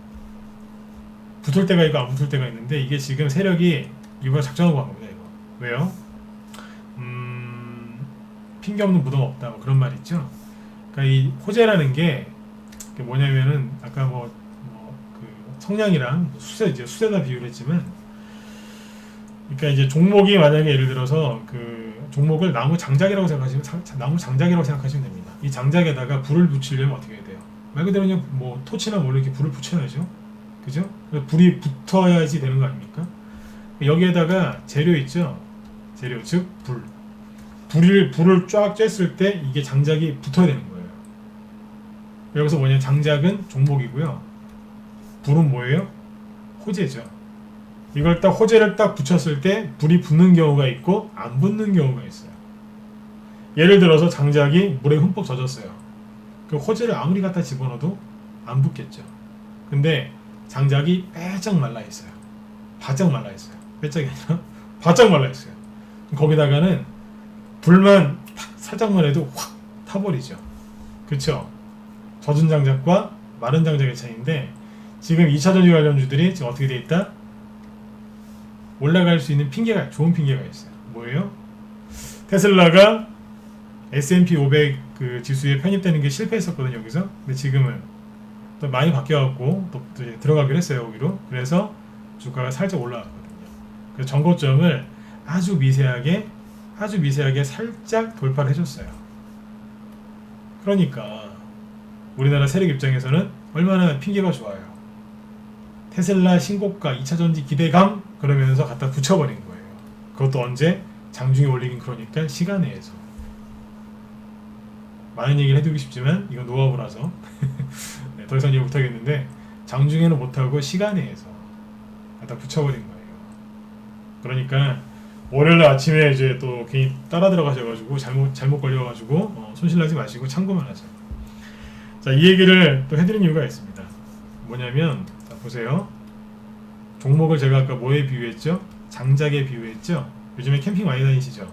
붙을 때가 있고 안 붙을 때가 있는데 이게 지금 세력이 이번에 작정하고 한 겁니다. 이거 왜요? 핑계 없는 무덤 없다 뭐 그런 말 있죠. 그러니까 이 호재라는 게 뭐냐면은 아까 그 성냥이랑 수세다 비유를 했지만, 그러니까 이제 종목이 만약에 예를 들어서 그 종목을 나무 장작이라고 생각하시면 됩니다. 이 장작에다가 불을 붙이려면 어떻게 해야 돼요? 말 그대로 그냥 뭐 토치나 뭐 이렇게 불을 붙여야죠. 그죠? 불이 붙어야지 되는 거 아닙니까? 여기에다가 재료 있죠. 재료 즉 불을 쫙 쬐었을 때 이게 장작이 붙어야 되는 거예요. 여기서 뭐냐, 장작은 종목이고요. 불은 뭐예요? 호재죠. 이걸 딱 호재를 딱 붙였을 때 불이 붙는 경우가 있고 안 붙는 경우가 있어요. 예를 들어서 장작이 물에 흠뻑 젖었어요. 그 호재를 아무리 갖다 집어넣어도 안 붙겠죠. 근데 장작이 빼짝 말라 있어요. 바짝 말라 있어요. 빼짝이 아니라 바짝 말라 있어요. 거기다가는 불만 살짝만 해도 확 타버리죠. 그쵸? 젖은 장작과 마른 장작의 차이인데, 지금 2차전지 관련주들이 지금 어떻게 돼 있다? 올라갈 수 있는 좋은 핑계가 있어요. 뭐예요? 테슬라가 S&P 500 그 지수에 편입되는 게 실패했었거든요, 여기서. 근데 지금은 또 많이 바뀌어갖고 또 들어가기로 했어요, 여기로. 그래서 주가가 살짝 올라갔거든요. 그래서 전고점을 아주 미세하게 살짝 돌파를 해줬어요. 그러니까 우리나라 세력 입장에서는 얼마나 핑계가 좋아요. 테슬라 신고가 2차전지 기대감 그러면서 갖다 붙여버린 거예요. 그것도 언제? 장중에 올리긴 그러니까 시간 내에서. 많은 얘기를 해두고 싶지만 이건 노하우라서 네, 더 이상 얘기 못하겠는데, 장중에는 못하고 시간 내에서 갖다 붙여버린 거예요. 그러니까 월요일 아침에 이제 또 괜히 따라 들어가셔가지고 잘못 걸려가지고 손실나지 마시고 참고만 하세요. 자, 이 얘기를 또 해드린 이유가 있습니다. 뭐냐면, 자, 보세요. 종목을 제가 아까 뭐에 비유했죠? 장작에 비유했죠? 요즘에 캠핑 많이 다니시죠?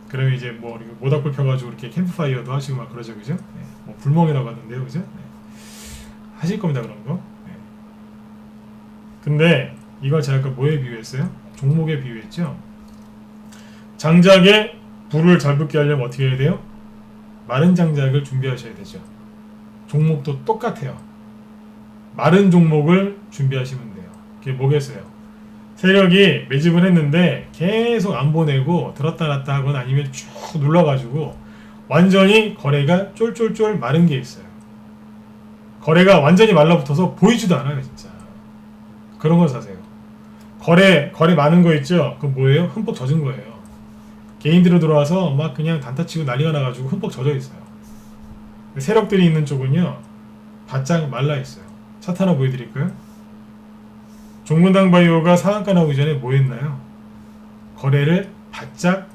그러면 이제 뭐 모닥불 펴가지고 이렇게 캠프파이어도 하시고 막 그러죠, 그죠? 네. 뭐 불멍이라고 하던데요, 그죠? 네. 하실 겁니다, 그런 거. 네. 근데 이걸 제가 아까 뭐에 비유했어요? 종목에 비유했죠? 장작에 불을 잘 붙게 하려면 어떻게 해야 돼요? 마른 장작을 준비하셔야 되죠. 종목도 똑같아요. 마른 종목을 준비하시면 돼요. 그게 뭐겠어요? 세력이 매집을 했는데 계속 안 보내고 들었다 놨다 하거나 아니면 쭉 눌러가지고 완전히 거래가 쫄쫄쫄 마른 게 있어요. 거래가 완전히 말라붙어서 보이지도 않아요, 진짜. 그런 거 사세요. 거래 많은 거 있죠? 그건 뭐예요? 흠뻑 젖은 거예요. 개인들로 들어와서 막 그냥 단타치고 난리가 나가지고 흠뻑 젖어 있어요. 세력들이 있는 쪽은요, 바짝 말라 있어요. 차트 하나 보여드릴까요? 종문당 바이오가 상한가 나오기 전에 뭐 했나요? 거래를 바짝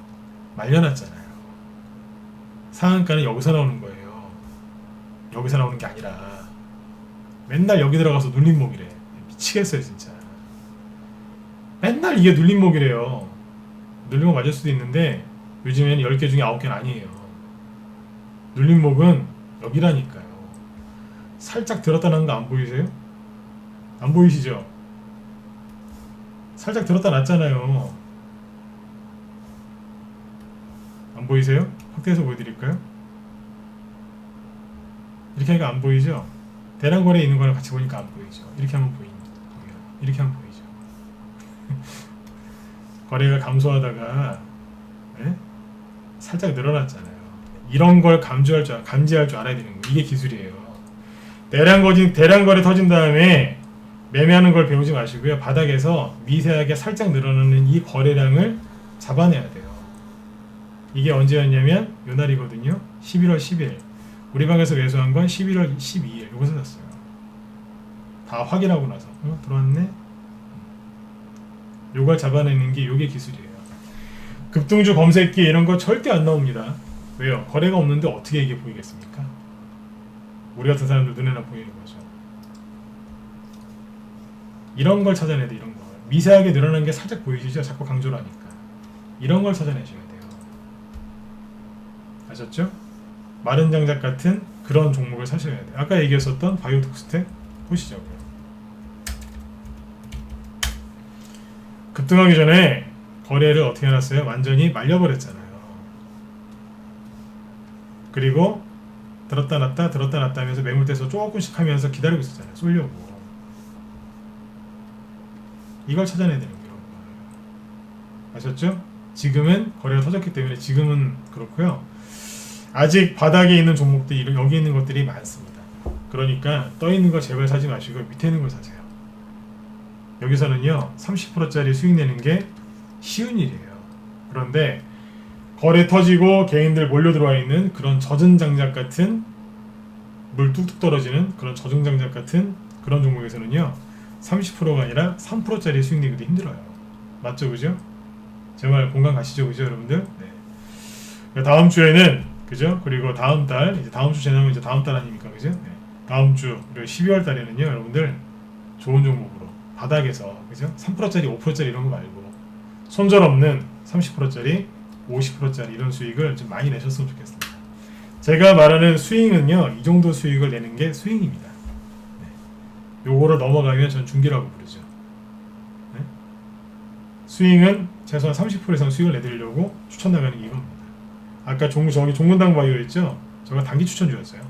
말려놨잖아요. 상한가는 여기서 나오는 거예요. 여기서 나오는 게 아니라 맨날 여기 들어가서 눌림목이래. 미치겠어요, 진짜. 맨날 이게 눌림목이래요. 눌림목 맞을 수도 있는데 요즘에는 10개 중에 9개는 아니에요. 눌림목은 여기라니까요. 살짝 들었다 난 거 안 보이세요? 안 보이시죠? 살짝 들었다 놨잖아요. 안 보이세요? 확대해서 보여드릴까요? 이렇게 하니까 안 보이죠? 대량거래에 있는 거랑 같이 보니까 안 보이죠? 이렇게 하면 보여요. 이렇게 하면 보이죠? 거래가 감소하다가 네? 살짝 늘어났잖아요. 이런 걸 감지할 줄 알아야 되는 거예요. 이게 기술이에요. 대량거래 터진 다음에 매매하는 걸 배우지 마시고요. 바닥에서 미세하게 살짝 늘어나는 이 거래량을 잡아내야 돼요. 이게 언제였냐면 요 날이거든요. 11월 10일. 우리 방에서 매수한 건 11월 12일. 요것을 샀어요. 다 확인하고 나서 들어왔네. 요걸 잡아내는 게 요게 기술이에요. 급등주 검색기 이런 거 절대 안 나옵니다. 왜요? 거래가 없는데 어떻게 이게 보이겠습니까? 우리 같은 사람들 눈에나 보이는 거죠. 이런 걸 찾아내야 돼. 이런 거 미세하게 늘어나는 게 살짝 보이시죠? 자꾸 강조를 하니까 이런 걸 찾아내셔야 돼요. 아셨죠? 마른 장작 같은 그런 종목을 사셔야 돼요. 아까 얘기했었던 바이오톡스텍 보시자고요. 급등하기 전에 거래를 어떻게 해놨어요? 완전히 말려버렸잖아요. 그리고 들었다 놨다 들었다 놨다 하면서 매물대에서 조금씩 하면서 기다리고 있었잖아요. 쏠려고. 이걸 찾아내야 되는 거예요. 아셨죠? 지금은 거래가 터졌기 때문에 지금은 그렇고요. 아직 바닥에 있는 종목들이 여기 있는 것들이 많습니다. 그러니까 떠 있는 거 제발 사지 마시고 밑에 있는 걸 사세요. 여기서는요 30%짜리 수익 내는 게 쉬운 일이에요. 그런데 거래 터지고 개인들 몰려 들어와 있는 그런 젖은 장작 같은 물 뚝뚝 떨어지는 그런 젖은 장작 같은 그런 종목에서는요 30%가 아니라 3%짜리 수익 내기도 힘들어요. 맞죠, 그죠? 제 말 공감 가시죠, 그죠, 여러분들? 네. 다음 주에는 그죠? 그리고 다음 달 이제 다음 주 지나면 이제 다음 달 아닙니까, 그죠? 네. 다음 주 그리고 12월 달에는요, 여러분들 좋은 종목으로 바닥에서 그죠? 3%짜리, 5%짜리 이런 거 말고 손절없는 30%짜리, 50%짜리 이런 수익을 좀 많이 내셨으면 좋겠습니다. 제가 말하는 스윙은요, 이 정도 수익을 내는 게 스윙입니다. 네. 요거를 넘어가면 전 중기라고 부르죠. 네? 스윙은 최소한 30% 이상 수익을 내드리려고 추천 나가는 게 이겁니다. 아까 저기 종근당 바이오 있죠? 저가 단기 추천주였어요. 네.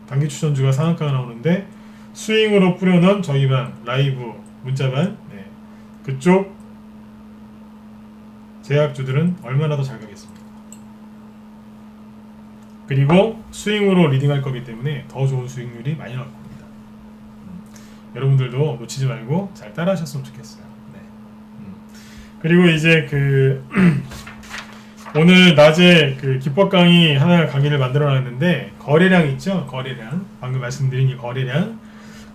단기 추천주가 상한가가 나오는데 스윙으로 뿌려놓은 저희 반 라이브 문자반 네. 그쪽 제약주들은 얼마나 더 잘 가겠습니까? 그리고 스윙으로 리딩할 거기 때문에 더 좋은 수익률이 많이 나올 겁니다. 여러분들도 놓치지 말고 잘 따라 하셨으면 좋겠어요. 네. 그리고 이제 오늘 낮에 기법 강의 하나 강의를 만들어 놨는데 거래량 있죠? 거래량. 방금 말씀드린 이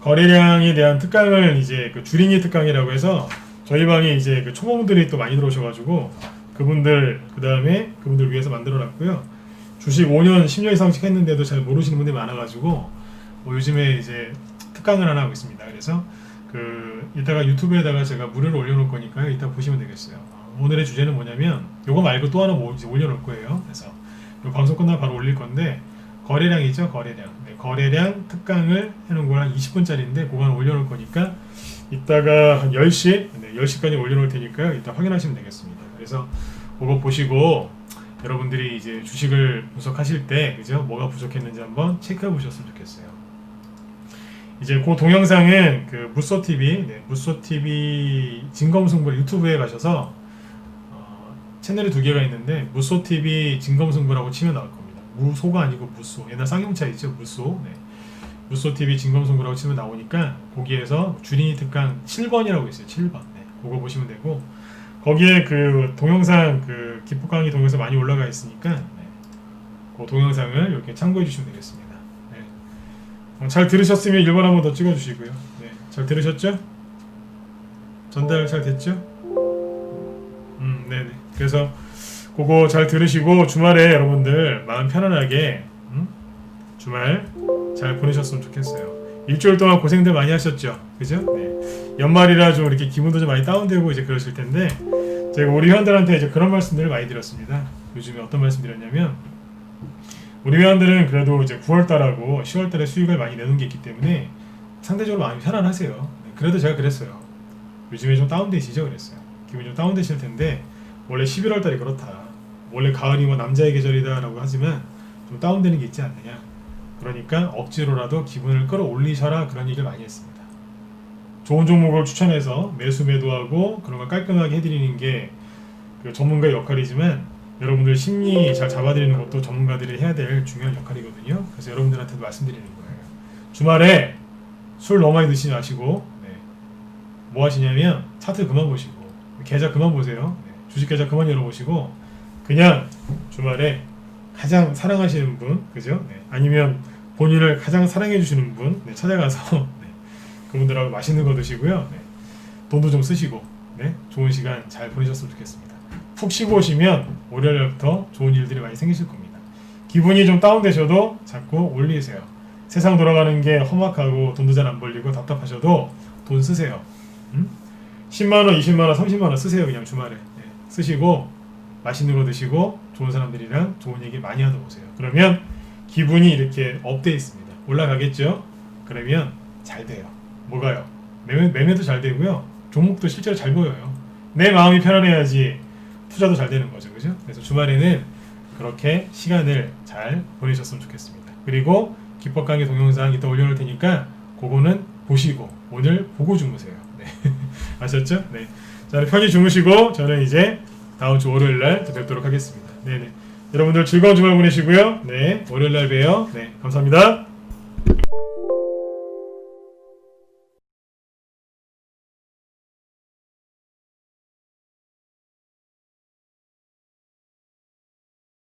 거래량에 대한 특강을 이제 주린이 특강이라고 해서 저희 방에 이제 초보분들이 또 많이 들어오셔가지고 그분들 위해서 만들어놨고요. 주식 5년, 10년 이상씩 했는데도 잘 모르시는 분들이 많아가지고 뭐 요즘에 이제 특강을 하나 하고 있습니다. 그래서 이따가 유튜브에다가 제가 무료로 올려놓을 거니까요. 이따 보시면 되겠어요. 오늘의 주제는 뭐냐면 요거 말고 또 하나 뭐 이제 올려놓을 거예요. 그래서 요 방송 끝나고 바로 올릴 건데 거래량이죠, 거래량. 네, 거래량 특강을 해놓은 거 한 20분짜리인데 그거 하나 올려놓을 거니까. 이따가 한 10시, 네, 10시까지 올려놓을 테니까요. 이따 확인하시면 되겠습니다. 그래서 그거 보시고 여러분들이 이제 주식을 분석하실 때 그죠? 뭐가 부족했는지 한번 체크해 보셨으면 좋겠어요. 이제 그 동영상은 무쏘TV, 네, 무쏘TV 진검승부 유튜브에 가셔서 채널이 2개가 있는데 무쏘TV 진검승부라고 치면 나올 겁니다. 무소가 아니고 무쏘. 옛날 쌍용차 있죠? 무쏘. 네. 무쏘TV 진검승부라고 치면 나오니까 거기에서 주린이 특강 7번이라고 있어요. 7번. 네, 그거 보시면 되고 거기에 동영상 기법 강의 동영상 많이 올라가 있으니까 네, 그 동영상을 이렇게 참고해 주시면 되겠습니다. 네. 잘 들으셨으면 1번 한번 더 찍어 주시고요. 네, 잘 들으셨죠? 전달 잘 됐죠? 네네. 그래서 그거 잘 들으시고 주말에 여러분들 마음 편안하게 주말 잘 보내셨으면 좋겠어요. 일주일 동안 고생들 많이 하셨죠? 그죠? 네. 연말이라 좀 이렇게 기분도 좀 많이 다운되고 이제 그러실 텐데 제가 우리 회원들한테 이제 그런 말씀들을 많이 드렸습니다. 요즘에 어떤 말씀 드렸냐면 우리 회원들은 그래도 이제 9월달하고 10월달에 수익을 많이 내는 게 있기 때문에 상대적으로 마음이 편안하세요. 네. 그래도 제가 그랬어요. 요즘에 좀 다운되시죠? 그랬어요. 기분이 좀 다운되실 텐데 원래 11월달이 그렇다. 원래 가을이 뭐 남자의 계절이다라고 하지만 좀 다운되는 게 있지 않느냐. 그러니까 억지로라도 기분을 끌어올리셔라 그런 얘기를 많이 했습니다. 좋은 종목을 추천해서 매수 매도하고 그런 걸 깔끔하게 해드리는 게 전문가의 역할이지만 여러분들 심리 잘 잡아드리는 것도 전문가들이 해야 될 중요한 역할이거든요. 그래서 여러분들한테도 말씀드리는 거예요. 주말에 술 너무 많이 드시지 마시고 네. 뭐 하시냐면 차트 그만 보시고 계좌 그만 보세요. 네. 주식 계좌 그만 열어보시고 그냥 주말에 가장 사랑하시는 분, 그죠? 네. 아니면 본인을 가장 사랑해 주시는 분 네. 찾아가서 네. 그분들하고 맛있는 거 드시고요. 네. 돈도 좀 쓰시고 네. 좋은 시간 잘 보내셨으면 좋겠습니다. 푹 쉬고 오시면 월요일부터 좋은 일들이 많이 생기실 겁니다. 기분이 좀 다운되셔도 자꾸 올리세요. 세상 돌아가는 게 험악하고 돈도 잘 안 벌리고 답답하셔도 돈 쓰세요. 10만원, 20만원, 30만원 쓰세요. 그냥 주말에 네. 쓰시고 맛있는 거 드시고 좋은 사람들이랑 좋은 얘기 많이 하다 오세요. 그러면 기분이 이렇게 업돼 있습니다. 올라가겠죠? 그러면 잘 돼요. 뭐가요? 매매도 잘 되고요. 종목도 실제로 잘 보여요. 내 마음이 편안해야지 투자도 잘 되는 거죠. 그죠? 그래서 주말에는 그렇게 시간을 잘 보내셨으면 좋겠습니다. 그리고 기법 강의 동영상 이따 올려놓을 테니까 그거는 보시고 오늘 보고 주무세요. 네. 아셨죠? 네. 자, 편히 주무시고 저는 이제 다음 주 월요일 날 뵙도록 하겠습니다. 네네. 여러분들 즐거운 주말 보내시고요. 네. 월요일 날 봬요. 네. 감사합니다.